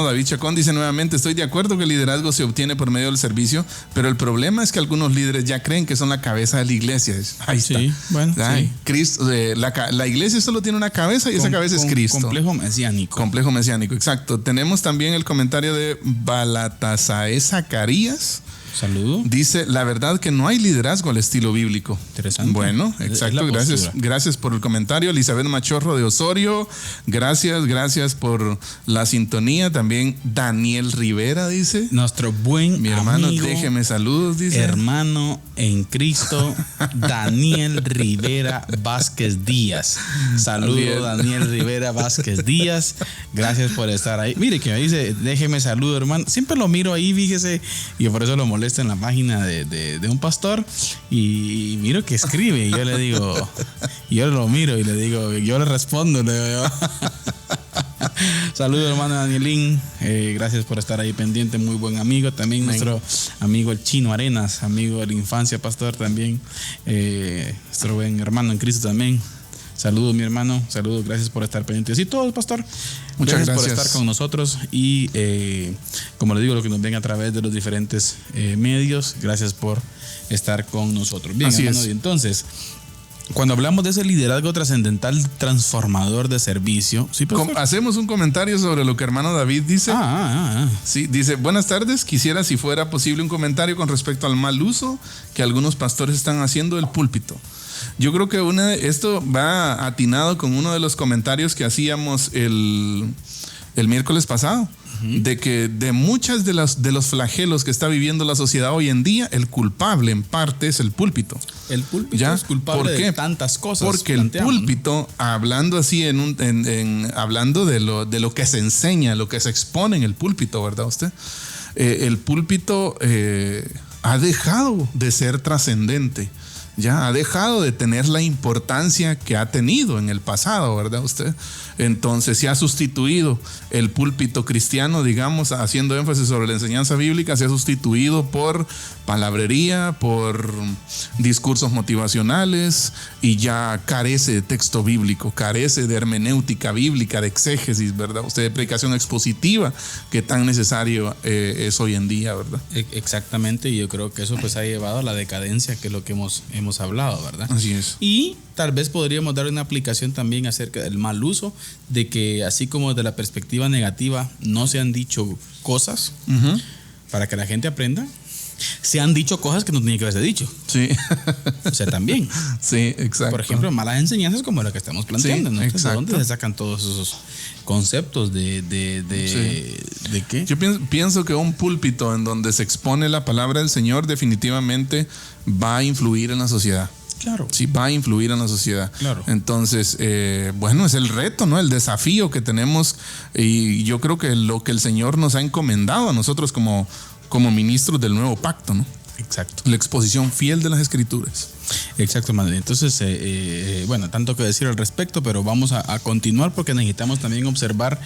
David Chacón dice nuevamente: estoy de acuerdo que el liderazgo se obtiene por medio del servicio, pero el problema es que algunos líderes ya creen que son la cabeza de la iglesia. Ahí está. Sí, bueno, sí. Cristo, la iglesia solo tiene una cabeza y esa cabeza es Cristo. Complejo mesiánico. Complejo mesiánico, exacto. Tenemos también el comentario de Balatasae Zacarías. Saludo. Dice: la verdad que no hay liderazgo al estilo bíblico. Interesante. Bueno, exacto. Gracias por el comentario. Elizabeth Machorro de Osorio. Gracias por la sintonía. También Daniel Rivera dice: nuestro buen mi hermano, amigo, déjeme saludos, dice. Hermano en Cristo, Daniel Rivera Vázquez Díaz. Saludo, Daniel Rivera Vázquez Díaz. Gracias por estar ahí. Mire que me dice: déjeme saludo, hermano. Siempre lo miro ahí, fíjese, y por eso lo molesto en la página de un pastor, y miro que escribe, y yo le digo, yo lo miro y le digo, yo le respondo, le digo yo. Saludos, hermano Danielín, gracias por estar ahí pendiente, muy buen amigo. También nuestro amigo el Chino Arenas, amigo de la infancia, pastor, también nuestro buen hermano en Cristo también. Saludos, mi hermano, saludos, gracias por estar pendiente. Así todos, pastor. Muchas gracias por estar con nosotros y como le digo, lo que nos ven a través de los diferentes medios, gracias por estar con nosotros. Bien, así hermano, y entonces, cuando hablamos de ese liderazgo trascendental transformador de servicio, ¿sí, pastor? Hacemos un comentario sobre lo que hermano David dice. Sí, dice: buenas tardes, quisiera, si fuera posible, un comentario con respecto al mal uso que algunos pastores están haciendo del púlpito. Yo creo que esto va atinado con uno de los comentarios que hacíamos el miércoles pasado, de que de muchas de los flagelos que está viviendo la sociedad hoy en día, el culpable en parte es el púlpito. El púlpito es culpable de tantas cosas. Porque el púlpito, hablando así hablando de lo que se enseña, lo que se expone en el púlpito, ¿verdad usted? El púlpito ha dejado de ser trascendente. Ya ha dejado de tener la importancia que ha tenido en el pasado, ¿verdad usted? Entonces se ha sustituido el púlpito cristiano, digamos, haciendo énfasis sobre la enseñanza bíblica, se ha sustituido por palabrería, por discursos motivacionales, y ya carece de texto bíblico, carece de hermenéutica bíblica, de exégesis, ¿verdad usted? De predicación expositiva, que tan necesario es hoy en día, ¿verdad? Exactamente, y yo creo que eso pues ha llevado a la decadencia, que es lo que hemos hablado, ¿verdad? Así es. Y tal vez podríamos dar una aplicación también acerca del mal uso, de que así como desde la perspectiva negativa no se han dicho cosas para que la gente aprenda, se han dicho cosas que no tenían que haberse dicho. Sí. O sea, también. Sí, exacto. Por ejemplo, malas enseñanzas como la que estamos planteando, sí, ¿no? Exacto. ¿De dónde se sacan todos esos conceptos de qué? Yo pienso que un púlpito en donde se expone la palabra del Señor definitivamente va a influir en la sociedad. Claro. Sí, va a influir en la sociedad. Claro. Entonces, bueno, es el reto, ¿no? El desafío que tenemos, y yo creo que lo que el Señor nos ha encomendado a nosotros como ministros del nuevo pacto, ¿no? Exacto. La exposición fiel de las Escrituras. Exacto, madre. Entonces, bueno, tanto que decir al respecto, pero vamos a continuar porque necesitamos también observar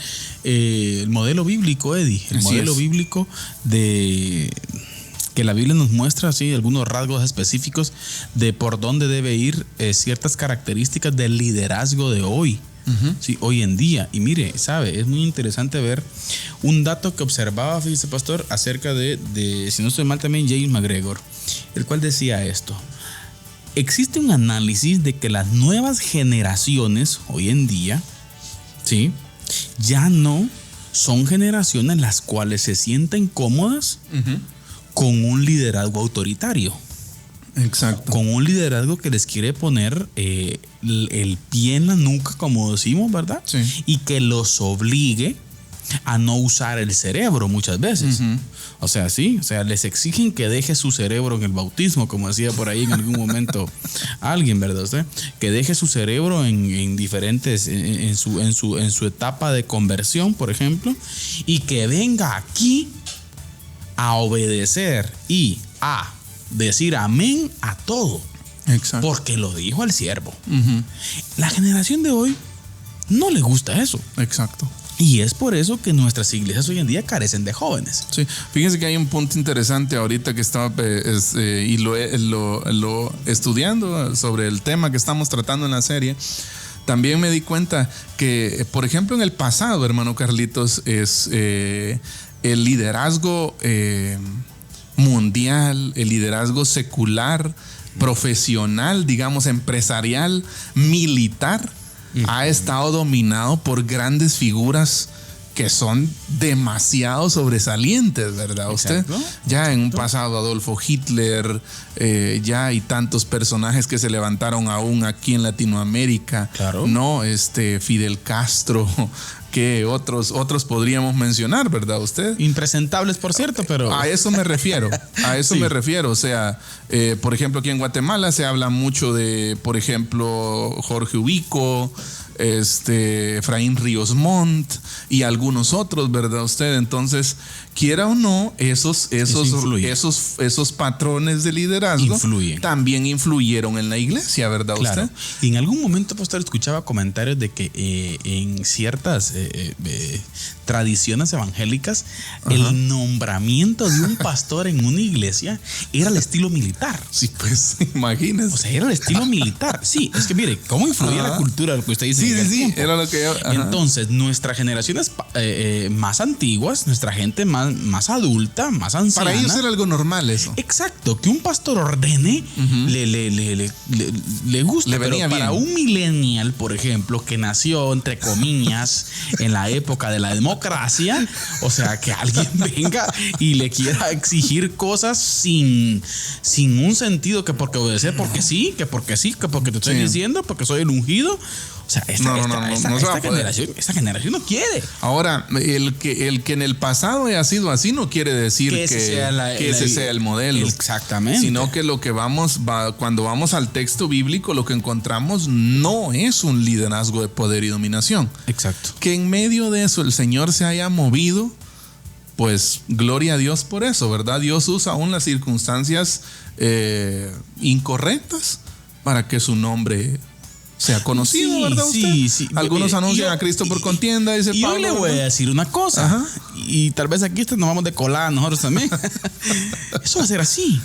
el modelo bíblico, Eddie. El modelo bíblico de que la Biblia nos muestra, así, algunos rasgos específicos de por dónde debe ir ciertas características del liderazgo de hoy. Sí, hoy en día. Y mire, sabe, es muy interesante ver un dato que observaba, fíjese, pastor, acerca de si no estoy mal, también James McGregor, el cual decía esto: existe un análisis de que las nuevas generaciones hoy en día, ¿sí?, ya no son generaciones las cuales se sienten cómodas con un liderazgo autoritario. Exacto. Con un liderazgo que les quiere poner el pie en la nuca, como decimos, ¿verdad? Sí. Y que los obligue a no usar el cerebro muchas veces. O sea, sí, o sea, les exigen que deje su cerebro en el bautismo, como decía por ahí en algún momento alguien, ¿verdad usted? Que deje su cerebro en diferentes, en su etapa de conversión, por ejemplo, y que venga aquí a obedecer y a decir amén a todo. Exacto. Porque lo dijo el siervo. La generación de hoy no le gusta eso. Exacto. Y es por eso que nuestras iglesias hoy en día carecen de jóvenes. Sí, fíjense que hay un punto interesante ahorita que estaba y lo estudiando sobre el tema que estamos tratando en la serie. También me di cuenta que, por ejemplo, en el pasado, hermano Carlitos, es el liderazgo mundial, el liderazgo secular, profesional, digamos, empresarial, militar, ha estado dominado por grandes figuras que son demasiado sobresalientes, ¿verdad? Usted ya en un pasado Adolfo Hitler, ya hay tantos personajes que se levantaron aún aquí en Latinoamérica, no, Fidel Castro, que otros podríamos mencionar, ¿verdad? Usted. Impresentables, por cierto, pero a eso me refiero, me refiero. O sea, por ejemplo, aquí en Guatemala se habla mucho de, por ejemplo, Jorge Ubico, Efraín Ríos Montt y algunos otros, ¿verdad usted? Entonces, quiera o no, esos patrones de liderazgo también influyeron en la iglesia, ¿verdad usted? Y en algún momento, pastor, escuchaba comentarios de que en ciertas tradiciones evangélicas, el nombramiento de un pastor en una iglesia era el estilo militar. Sí, pues, imagínese. O sea, era el estilo militar. Sí, es que mire, ¿cómo influía la cultura lo que usted dice? Sí, era lo que yo. Entonces, nuestras generaciones más antiguas, nuestra gente más adulta, más anciana. Para ellos era algo normal eso. Exacto, que un pastor ordene, le gusta. Le venía pero para bien. un millennial, por ejemplo, que nació, entre comillas, en la época de la democracia, o sea, que alguien venga y le quiera exigir cosas sin un sentido, que porque obedecer, porque sí, que porque te estoy diciendo, porque soy el ungido. O sea, esta generación no quiere. Ahora, el que en el pasado haya sido así no quiere decir que ese sea el modelo. Exactamente. Sino que lo que cuando vamos al texto bíblico, lo que encontramos no es un liderazgo de poder y dominación. Exacto. Que en medio de eso el Señor se haya movido, pues gloria a Dios por eso, ¿verdad? Dios usa aún las circunstancias incorrectas para que su nombre sea conocido, ¿verdad usted? Sí. Algunos anuncian a Cristo por contienda, dice Pablo. Yo le voy a decir una cosa, y tal vez aquí nos vamos de colada nosotros también. Eso va a ser así.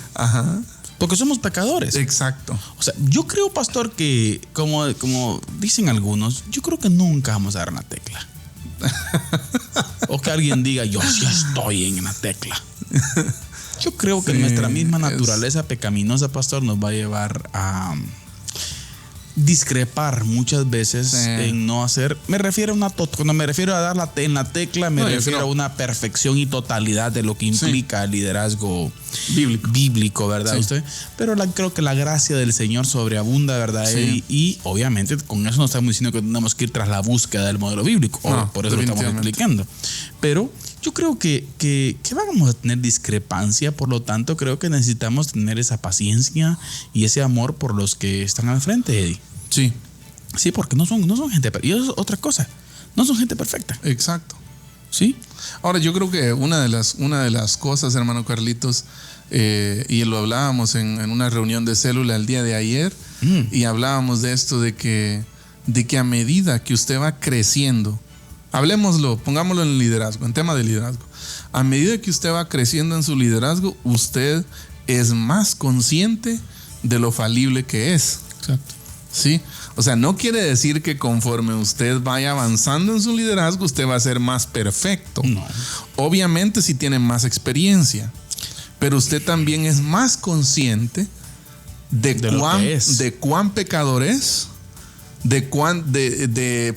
Porque somos pecadores. Exacto. O sea, yo creo, pastor, que como dicen algunos, yo creo que nunca vamos a dar una tecla. O que alguien diga, yo sí estoy en una tecla. Yo creo que nuestra misma naturaleza pecaminosa, pastor, nos va a llevar a discrepar muchas veces en no hacer. Cuando me refiero a dar en la tecla, me refiero a una perfección y totalidad de lo que implica el liderazgo bíblico, ¿verdad usted? Pero creo que la gracia del Señor sobreabunda, ¿verdad? Y obviamente con eso no estamos diciendo que tenemos que ir tras la búsqueda del modelo bíblico. Por eso lo estamos explicando. Pero yo creo que vamos a tener discrepancia, por lo tanto creo que necesitamos tener esa paciencia y ese amor por los que están al frente, Eddie. Sí, porque no son gente perfecta. Y eso es otra cosa, no son gente perfecta. Exacto. ¿Sí? Ahora, yo creo que una de las cosas, hermano Carlitos, y lo hablábamos en una reunión de célula el día de ayer, y hablábamos de esto, de que a medida que usted va creciendo, pongámoslo en liderazgo, en tema de liderazgo, a medida que usted va creciendo en su liderazgo, usted es más consciente de lo falible que es. Exacto. ¿Sí? O sea, no quiere decir que conforme usted vaya avanzando en su liderazgo, usted va a ser más perfecto. No. Obviamente si tiene más experiencia, pero usted también es más consciente de cuán pecador es,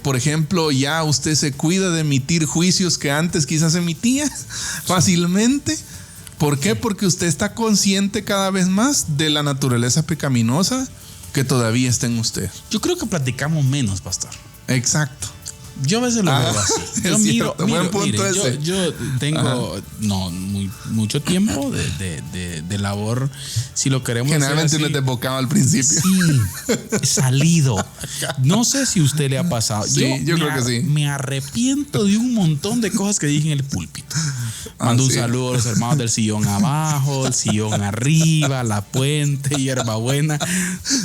por ejemplo, ya usted se cuida de emitir juicios que antes quizás emitía fácilmente. ¿Por qué? Porque usted está consciente cada vez más de la naturaleza pecaminosa que todavía está en usted. Yo creo que platicamos menos, pastor. Exacto. Yo a veces lo veo así. Yo miro, buen punto mire, ese. yo tengo mucho tiempo de labor, si lo queremos generalmente hacer así. no te enfocaba al principio. Sí, he salido. No sé si a usted le ha pasado. Sí, yo creo que sí. Me arrepiento de un montón de cosas que dije en el púlpito. Mando un saludo a los hermanos del sillón abajo, el sillón arriba, la puente, hierbabuena.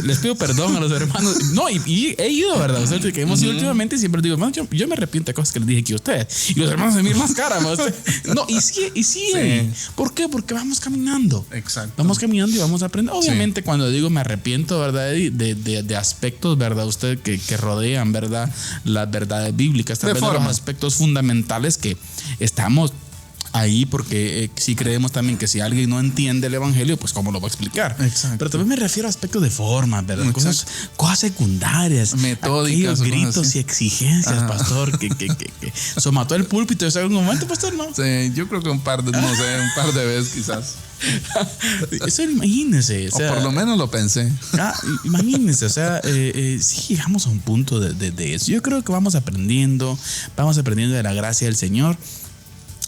Les pido perdón a los hermanos. No, y he ido, ¿verdad? Ustedes que hemos ido últimamente, siempre les digo, hermano, yo me arrepiento de cosas que les dije aquí a ustedes. Y los hermanos se miran más cara. No, y sí. ¿Por qué? Porque vamos caminando. Exacto. Vamos caminando y vamos a aprender. Obviamente, cuando digo me arrepiento, ¿verdad? De aspectos, ¿verdad? Usted que rodean, ¿verdad? Las verdades bíblicas. Tal vez de los aspectos fundamentales que estamos ahí, porque si creemos también que si alguien no entiende el evangelio, pues cómo lo va a explicar. Exacto. Pero también me refiero a aspectos de forma, ¿verdad? Cosas secundarias, metódicas, gritos y exigencias, pastor, que somató el púlpito en algún momento, pastor, ¿no? Sí, yo creo que un par de veces quizás. Eso imagínense, o por lo menos lo pensé. Imagínense, o sea, si llegamos a un punto de eso, yo creo que vamos aprendiendo de la gracia del Señor.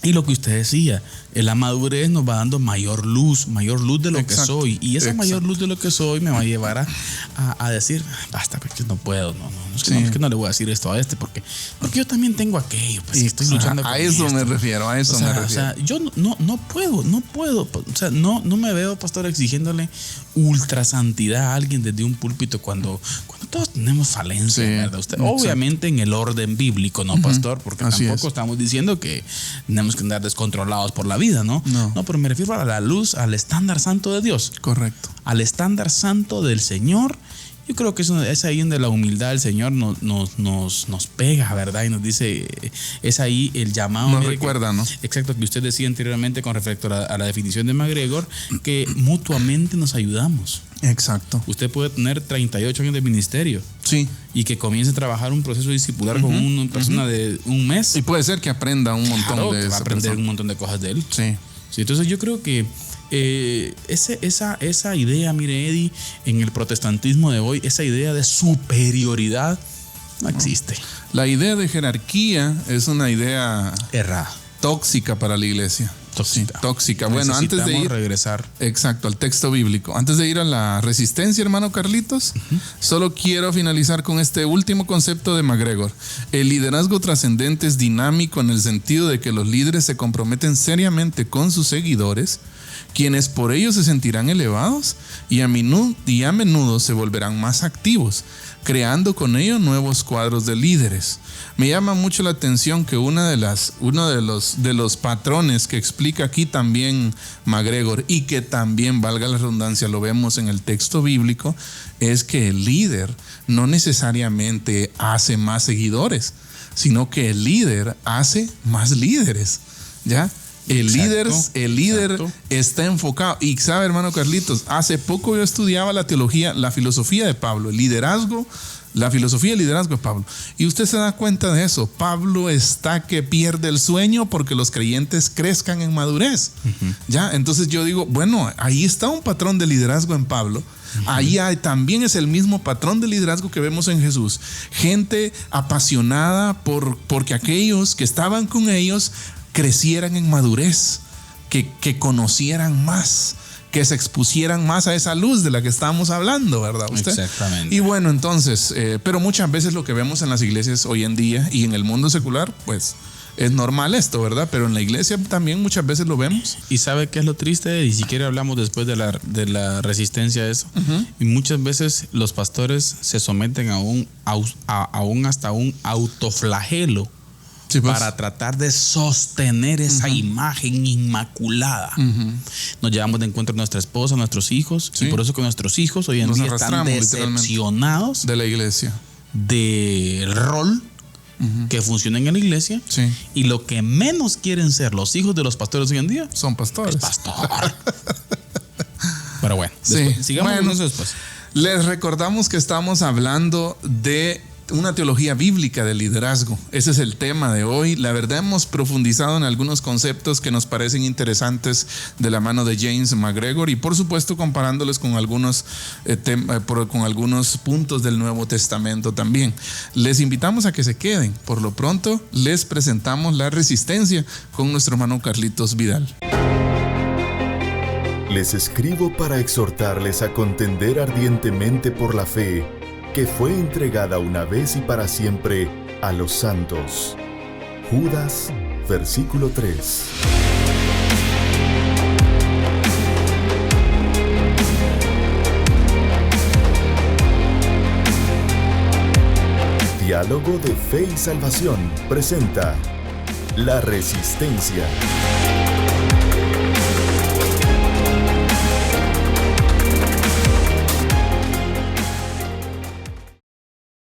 Y lo que usted decía, la madurez nos va dando mayor luz de lo que soy. Y esa mayor luz de lo que soy me va a llevar a decir, basta, porque no puedo, es que no le voy a decir esto a este, porque yo también tengo aquello, pues estoy luchando con eso esto. me refiero, a eso me refiero. O sea, yo no puedo, o sea, no me veo, pastor, exigiéndole ultra santidad a alguien desde un púlpito cuando todos tenemos falencia, ¿verdad? Usted, obviamente en el orden bíblico, ¿no, pastor? Porque tampoco estamos diciendo que tenemos que andar descontrolados por la vida, ¿no? No, pero me refiero a la luz, al estándar santo de Dios. Correcto. Al estándar santo del Señor. Yo creo que es ahí donde la humildad del Señor nos pega, ¿verdad? Y nos dice, es ahí el llamado. Nos recuerda, ¿no? Exacto, que usted decía anteriormente con respecto a la definición de MacGregor, que mutuamente nos ayudamos. Exacto. Usted puede tener 38 años de ministerio. Sí. Y que comience a trabajar un proceso discipular con una persona de un mes. Y puede ser que aprenda un montón de va a aprender un montón de cosas de él. Sí. Entonces yo creo que esa idea, mire, Eddie, en el protestantismo de hoy, esa idea de superioridad no existe. La idea de jerarquía es una idea errada, tóxica para la iglesia. Tóxica. Bueno, antes de ir regresar. Exacto, al texto bíblico. Antes de ir a la resistencia, hermano Carlitos, solo quiero finalizar con este último concepto de MacGregor. El liderazgo trascendente es dinámico en el sentido de que los líderes se comprometen seriamente con sus seguidores, quienes por ello se sentirán elevados y a menudo se volverán más activos, creando con ello nuevos cuadros de líderes. Me llama mucho la atención que uno de los patrones que explica aquí también MacGregor, y que también, valga la redundancia, lo vemos en el texto bíblico, es que el líder no necesariamente hace más seguidores, sino que el líder hace más líderes, ¿ya? El líder está enfocado. Y sabe, hermano Carlitos, hace poco yo estudiaba la filosofía de Pablo, la filosofía del liderazgo de Pablo. Y usted se da cuenta de eso. Pablo está que pierde el sueño porque los creyentes crezcan en madurez. ¿Ya? Entonces yo digo, bueno, ahí está un patrón de liderazgo en Pablo. Ahí también es el mismo patrón de liderazgo que vemos en Jesús. Gente apasionada porque aquellos que estaban con ellos crecieran en madurez, que conocieran más, que se expusieran más a esa luz de la que estábamos hablando, ¿verdad? ¿Usted? Exactamente. Y bueno, entonces, pero muchas veces lo que vemos en las iglesias hoy en día y en el mundo secular, pues es normal esto, ¿verdad? Pero en la iglesia también muchas veces lo vemos. ¿Y sabe qué es lo triste? Y si quiere hablamos después de la resistencia a eso. Y muchas veces los pastores se someten hasta un autoflagelo, Sí, pues. para tratar de sostener esa imagen inmaculada. Nos llevamos de encuentro a nuestra esposa, a nuestros hijos, Sí. y por eso que nuestros hijos hoy en Nos día están arrastramos, decepcionados De la iglesia. del rol que funciona en la iglesia. Sí. Y lo que menos quieren ser los hijos de los pastores hoy en día Son pastores. es pastor. Pero bueno, Sí. sigamos Bueno, con eso después. Les recordamos que estamos hablando de una teología bíblica del liderazgo. Ese es el tema de hoy. La verdad, hemos profundizado en algunos conceptos que nos parecen interesantes de la mano de James McGregor y por supuesto comparándoles con algunos puntos del Nuevo Testamento también. Les invitamos a que se queden. Por lo pronto, les presentamos La Resistencia con nuestro hermano Carlitos Vidal. Les escribo para exhortarles a contender ardientemente por la fe que fue entregada una vez y para siempre a los santos. Judas, versículo 3. Diálogo de Fe y Salvación presenta La Resistencia.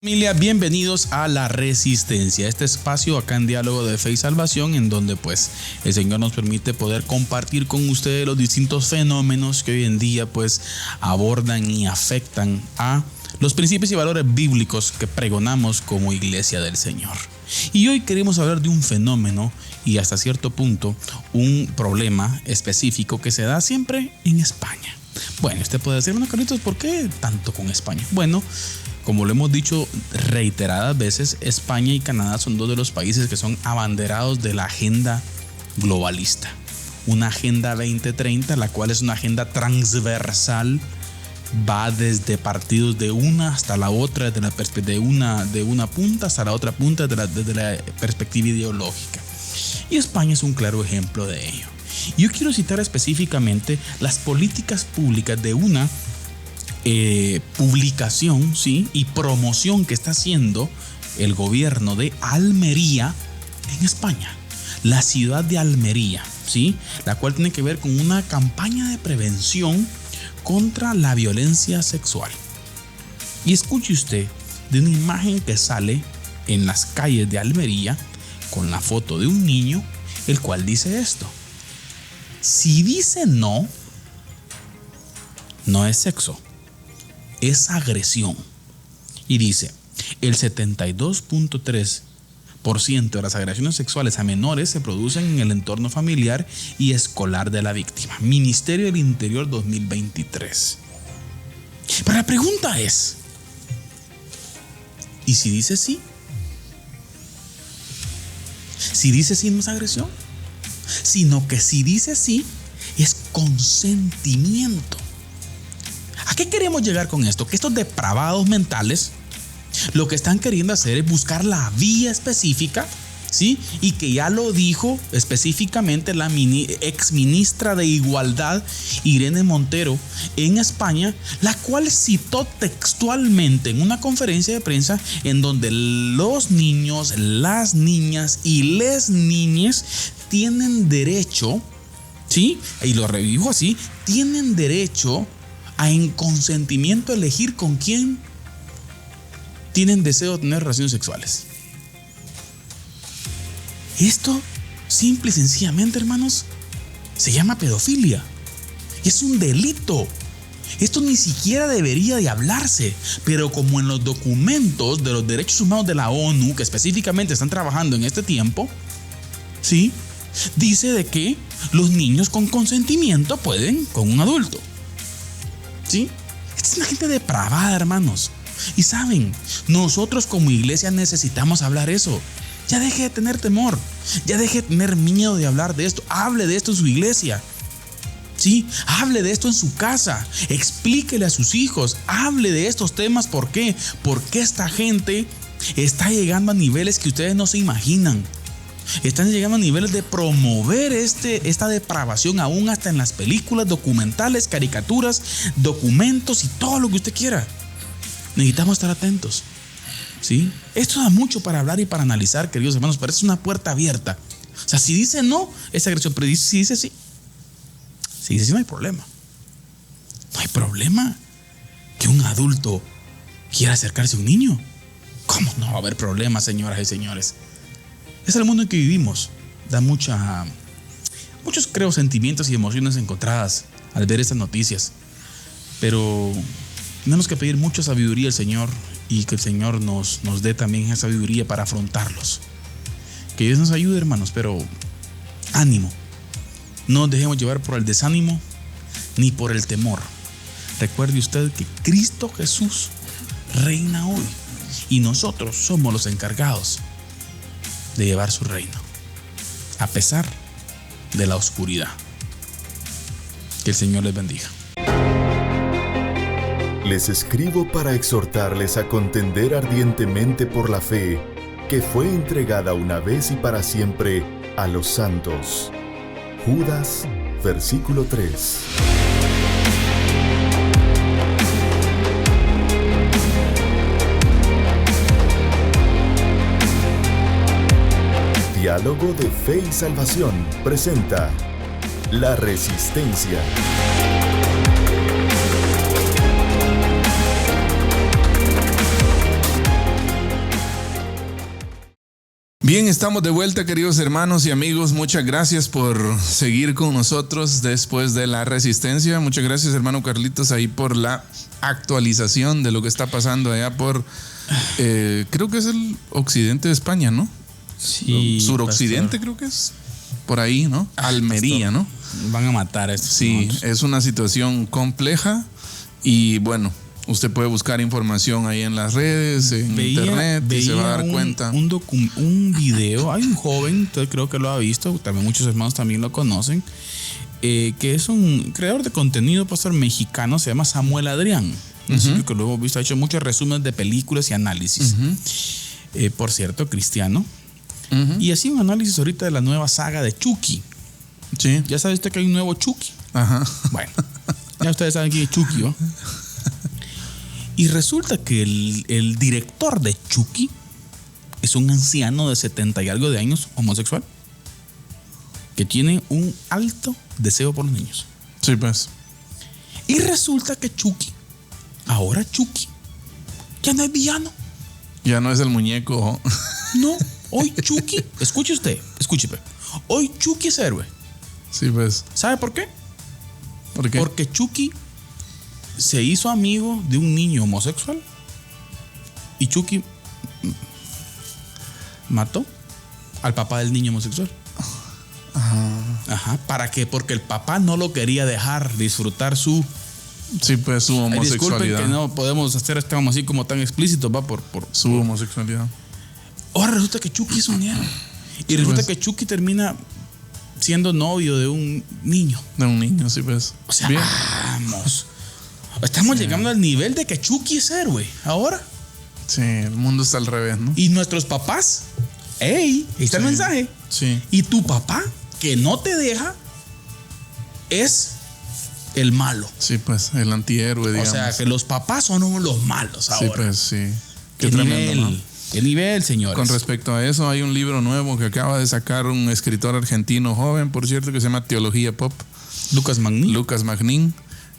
Familia, bienvenidos a La Resistencia, este espacio acá en Diálogo de Fe y Salvación, en donde pues el Señor nos permite poder compartir con ustedes los distintos fenómenos que hoy en día pues abordan y afectan a los principios y valores bíblicos que pregonamos como Iglesia del Señor. Y hoy queremos hablar de un fenómeno y hasta cierto punto un problema específico que se da siempre en España. Bueno, usted puede decir, bueno, Carlitos, ¿por qué tanto con España? Bueno, como lo hemos dicho reiteradas veces, España y Canadá son dos de los países que son abanderados de la agenda globalista. Una agenda 2030, la cual es una agenda transversal, va desde partidos de una hasta la otra, de una punta hasta la otra punta desde la perspectiva ideológica. Y España es un claro ejemplo de ello. Yo quiero citar específicamente las políticas públicas de una publicación, ¿sí?, y promoción que está haciendo el gobierno de Almería en España. La ciudad de Almería, ¿sí?, la cual tiene que ver con una campaña de prevención contra la violencia sexual. Y escuche usted de una imagen que sale en las calles de Almería con la foto de un niño, el cual dice esto: si dice no, no es sexo, es agresión. Y dice, el 72.3% de las agresiones sexuales a menores se producen en el entorno familiar y escolar de la víctima. Ministerio del Interior 2023. Pero la pregunta es, ¿y si dice sí? Si dice sí no es agresión, sino que si dice sí es consentimiento. ¿A qué queremos llegar con esto? Que estos depravados mentales lo que están queriendo hacer es buscar la vía específica, ¿sí? Y que ya lo dijo específicamente la ex ministra de Igualdad, Irene Montero, en España, la cual citó textualmente en una conferencia de prensa en donde los niños, las niñas y les niñes tienen derecho, ¿sí? Y lo redijo así, tienen derecho a en consentimiento elegir con quién tienen deseo de tener relaciones sexuales. Esto, simple y sencillamente, hermanos, se llama pedofilia. Es un delito. Esto ni siquiera debería de hablarse, pero como en los documentos de los derechos humanos de la ONU, que específicamente están trabajando en este tiempo, ¿sí?, dice de que los niños con consentimiento pueden con un adulto. ¿Sí? Esta es una gente depravada, hermanos. Y saben, nosotros como iglesia necesitamos hablar eso. Ya deje de tener temor, ya deje de tener miedo de hablar de esto. Hable de esto en su iglesia. Sí, hable de esto en su casa, explíquele a sus hijos, hable de estos temas. ¿Por qué? Porque esta gente está llegando a niveles que ustedes no se imaginan. Están llegando a niveles de promover esta depravación aún hasta en las películas, documentales, caricaturas, documentos y todo lo que usted quiera. Necesitamos estar atentos, ¿sí? Esto da mucho para hablar y para analizar, queridos hermanos, pero es una puerta abierta. O sea, si dice no, es agresión, pero si dice sí. Si dice sí, no hay problema. No hay problema que un adulto quiera acercarse a un niño. ¿Cómo no va a haber problema, señoras y señores? Es el mundo en que vivimos. Da muchos, creo, sentimientos y emociones encontradas al ver estas noticias. Pero tenemos que pedir mucha sabiduría al Señor y que el Señor nos dé también esa sabiduría para afrontarlos. Que Dios nos ayude, hermanos, pero ánimo. No nos dejemos llevar por el desánimo ni por el temor. Recuerde usted que Cristo Jesús reina hoy y nosotros somos los encargados de llevar su reino, a pesar de la oscuridad. Que el Señor les bendiga. Les escribo para exhortarles a contender ardientemente por la fe que fue entregada una vez y para siempre a los santos. Judas, versículo 3. Diálogo de Fe y Salvación presenta La Resistencia. Bien, estamos de vuelta, queridos hermanos y amigos. Muchas gracias por seguir con nosotros después de La Resistencia. Muchas gracias, hermano Carlitos, ahí por la actualización de lo que está pasando allá por, creo que es el occidente de España, ¿no? Sí, suroccidente, pastor. creo que es por ahí, ¿no? Almería, pastor, ¿no? Van a matar a estos. Sí, hermanos. es una situación compleja y bueno, usted puede buscar información ahí en las redes, en internet, y se va a dar cuenta. Un video, hay un joven, usted creo que lo ha visto, también muchos hermanos también lo conocen, que es un creador de contenido, pastor, mexicano, se llama Samuel Adrián. Así que lo hemos visto, ha hecho muchos resúmenes de películas y análisis. Por cierto, cristiano. Y así un análisis ahorita de la nueva saga de Chucky. Sí. Ya sabe usted que hay un nuevo Chucky. Ajá. Bueno, ya ustedes saben quién es Chucky, ¿no? Y resulta que el director de Chucky es un anciano de 70 y algo de años, homosexual, que tiene un alto deseo por los niños. Sí, pues. Y resulta que ahora Chucky, ya no es villano. Ya no es el muñeco. No, hoy Chucky, escuche. Hoy Chucky es héroe. Sí, pues. ¿Sabe por qué? ¿Por qué? Porque Chucky se hizo amigo de un niño homosexual y Chucky mató al papá del niño homosexual. Ajá. ¿Para qué? Porque el papá no lo quería dejar disfrutar su... Sí, pues su homosexualidad. Disculpen que no podemos hacer este como así como tan explícito, va por su homosexualidad. Ahora resulta que Chucky es un héroe. Y resulta que Chucky termina siendo novio de un niño. De un niño, sí, pues. O sea, bien. vamos. Estamos llegando al nivel de que Chucky es héroe ahora. Sí, el mundo está al revés, ¿no? Y nuestros papás, ahí está el mensaje. Sí. Y tu papá, que no te deja, es el malo. Sí, pues, el antihéroe, digamos. O sea, que los papás son los malos ahora. Sí, pues, sí. Qué tremendo, ¿no? Qué nivel, señores. Con respecto a eso, hay un libro nuevo que acaba de sacar un escritor argentino joven, por cierto, que se llama Teología Pop. Lucas Magnin.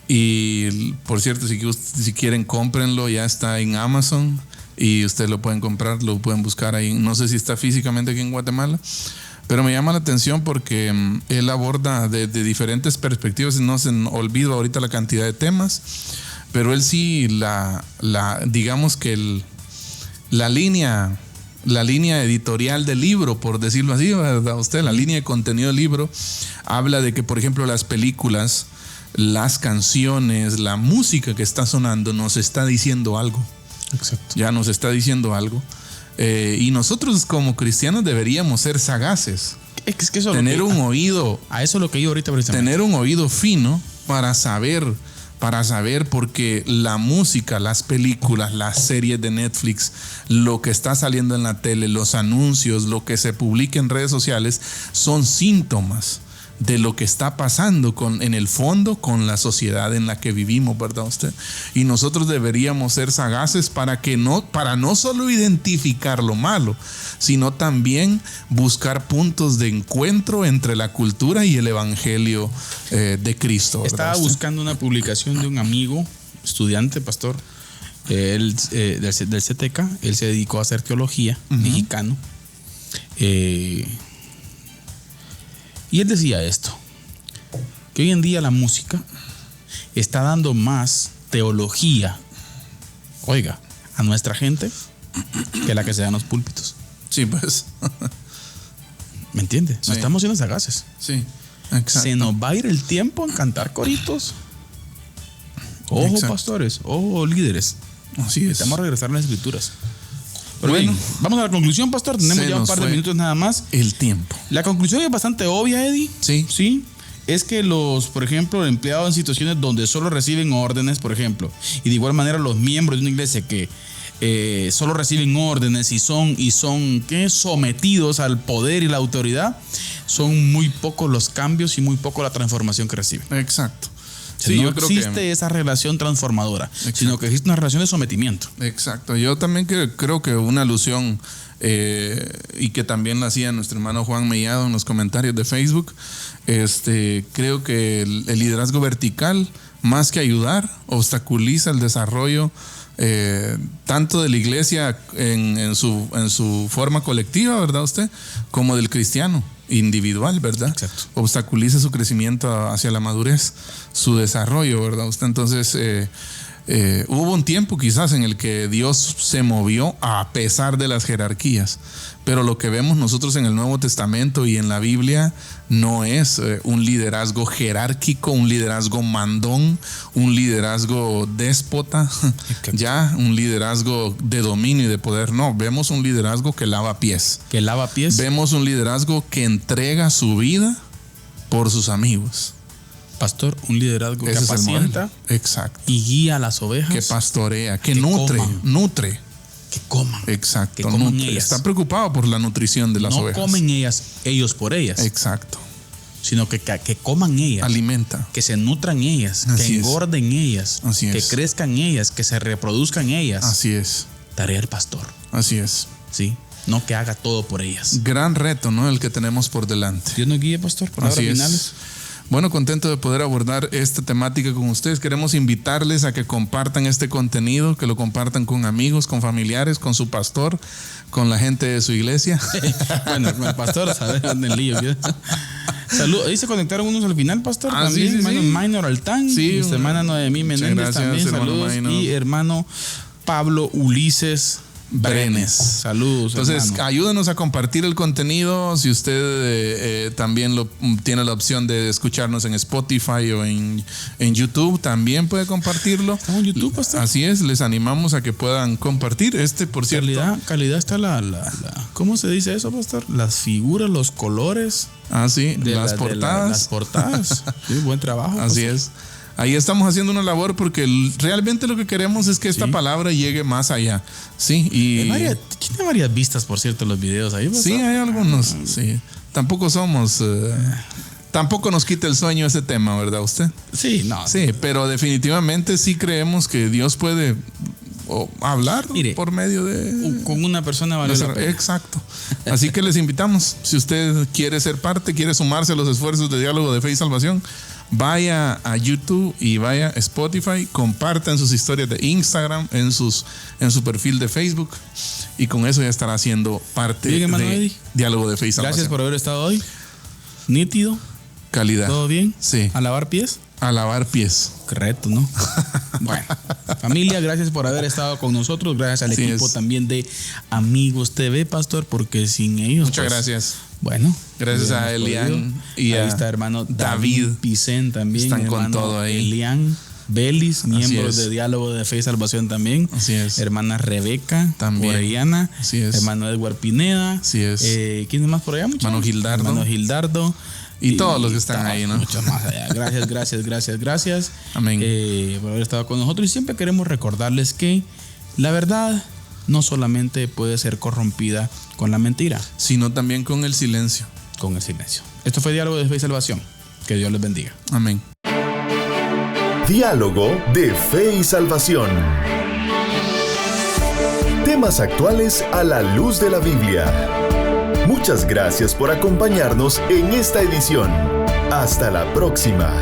Y por cierto, si quieren, cómprenlo, ya está en Amazon y ustedes lo pueden comprar, lo pueden buscar ahí. No sé si está físicamente aquí en Guatemala, pero me llama la atención porque él aborda de diferentes perspectivas. No se olvida ahorita la cantidad de temas, pero él sí, digamos que la línea editorial del libro, por decirlo así, ¿verdad? La línea de contenido del libro habla de que, por ejemplo, las películas, las canciones, la música que está sonando nos está diciendo algo. Exacto. Ya nos está diciendo algo. Y nosotros como cristianos deberíamos ser sagaces. Es que eso tener un oído. A eso es lo que yo ahorita precisamente. Tener un oído fino para saber, porque la música, las películas, las series de Netflix, lo que está saliendo en la tele, los anuncios, lo que se publica en redes sociales, son síntomas de lo que está pasando en el fondo con la sociedad en la que vivimos, ¿verdad usted? Y nosotros deberíamos ser sagaces para no solo identificar lo malo, sino también buscar puntos de encuentro entre la cultura y el evangelio de Cristo, ¿verdad? Estaba buscando una publicación de un amigo, estudiante, pastor, él, del CTK. Él se dedicó a hacer teología, mexicano. Y él decía esto, que hoy en día la música está dando más teología, oiga, a nuestra gente que la que se da en los púlpitos. Sí, pues. ¿Me entiende? Sí. Nos estamos siendo sagaces. Sí, exacto. Se nos va a ir el tiempo en cantar coritos. Ojo, Exacto. pastores, ojo, líderes. Así es. Vamos a regresar a las escrituras. Pero Bueno, bien, vamos a la conclusión, pastor. Tenemos se ya un nos par de fue minutos nada más. el tiempo. La conclusión es bastante obvia, Eddie. Sí. Sí. Es que por ejemplo, empleados en situaciones donde solo reciben órdenes, por ejemplo, y de igual manera los miembros de una iglesia que solo reciben órdenes y son sometidos al poder y la autoridad, son muy pocos los cambios y muy poco la transformación que reciben. Exacto. Sí, no existe esa relación transformadora, sino que existe una relación de sometimiento. Exacto. Yo también creo que una alusión, y que también la hacía nuestro hermano Juan Mellado en los comentarios de Facebook, creo que el liderazgo vertical, más que ayudar, obstaculiza el desarrollo tanto de la iglesia en su forma colectiva, ¿verdad usted? Como del cristiano individual, ¿verdad? Exacto. Obstaculiza su crecimiento hacia la madurez, su desarrollo, ¿verdad usted? Entonces, hubo un tiempo quizás en el que Dios se movió a pesar de las jerarquías, pero lo que vemos nosotros en el Nuevo Testamento y en la Biblia no es un liderazgo jerárquico, un liderazgo mandón, un liderazgo déspota, ya un liderazgo de dominio y de poder. No, vemos un liderazgo que lava pies. Que lava pies. Vemos un liderazgo que entrega su vida por sus amigos. Pastor, un liderazgo que Ese es el apacienta modelo. Exacto. y guía a las ovejas. Que pastorea, que coman. nutre. Que coman. Exacto. Que coman nutre. ellas. Está preocupado por la nutrición de las No ovejas. comen ellos por ellas, Exacto. sino que coman ellas. Alimenta. Que se nutran ellas, Así que es. engorden ellas, Así que es. crezcan ellas, que se reproduzcan ellas. Así es. Tarea del pastor, Así es. ¿sí? No que haga todo por ellas. Gran reto, ¿no? El que tenemos por delante. Dios nos guíe, pastor, palabras Así es. finales. Bueno, contento de poder abordar esta temática con ustedes. Queremos invitarles a que compartan este contenido, que lo compartan con amigos, con familiares, con su pastor, con la gente de su iglesia. Bueno, con el pastor, ¿sabes? Anda en lío. Saludos. Ahí se conectaron unos al final, pastor. Ah, también, sí, sí, hermano sí. Minor Altán. Sí, nuestra hermana Noemí muchas Menéndez gracias, también. hermano Saludos. Minor. Y hermano Pablo Ulises Brenes. Saludos. Entonces, hermano. ayúdenos a compartir el contenido. Si usted también tiene la opción de escucharnos en Spotify o en YouTube, también puede compartirlo. Estamos en YouTube, pastor. Así es, les animamos a que puedan compartir. Por cierto. Calidad está la ¿cómo se dice eso, pastor? Las figuras, los colores. Ah, sí, De las portadas. las portadas. Sí, buen trabajo. Así pastor. es. Ahí estamos haciendo una labor porque realmente lo que queremos es que esta palabra llegue más allá. Sí, y Tiene varias vistas, por cierto, los videos ahí, pastor. sí, hay algunos. Sí, tampoco somos. Tampoco nos quita el sueño ese tema, ¿verdad usted? Sí, no. Sí, pero definitivamente sí creemos que Dios puede hablar Mire, por medio de. Con una persona vale la pena. Exacto. Así que les invitamos. Si usted quiere ser parte, quiere sumarse a los esfuerzos de Diálogo de Fe y Salvación, vaya a YouTube y vaya a Spotify, compartan sus historias de Instagram en su perfil de Facebook, y con eso ya estará siendo parte Bien, hermano de Eddie. Diálogo de Fe y Salvación. Gracias por haber estado hoy. Nítido. Calidad. ¿Todo bien? Sí. ¿A lavar pies? A lavar pies. Qué reto, ¿no? Bueno, familia, gracias por haber estado con nosotros. Gracias al Así equipo es. también de Amigos TV, pastor, porque sin ellos. Muchas pues, gracias. Bueno, Gracias hubiéramos a Elian podido. y ahí a está hermano David. Picén también. Están con hermano todo ahí. Elian. Belis, miembros es. de Diálogo de Fe y Salvación también. Así es. Hermana Rebeca También. Orellana. Así es. Hermano Edward Pineda. Así es. ¿Quién es más por allá? Hermano Gildardo. Hermano Gildardo. Y todos los que están ahí, ¿no? Muchos más allá. Gracias. Amén. Por haber estado con nosotros. Y siempre queremos recordarles que la verdad no solamente puede ser corrompida con la mentira, sino también con el silencio. Con el silencio. Esto fue Diálogo de Fe y Salvación. Que Dios les bendiga. Amén. Diálogo de Fe y Salvación. Temas actuales a la luz de la Biblia. Muchas gracias por acompañarnos en esta edición. Hasta la próxima.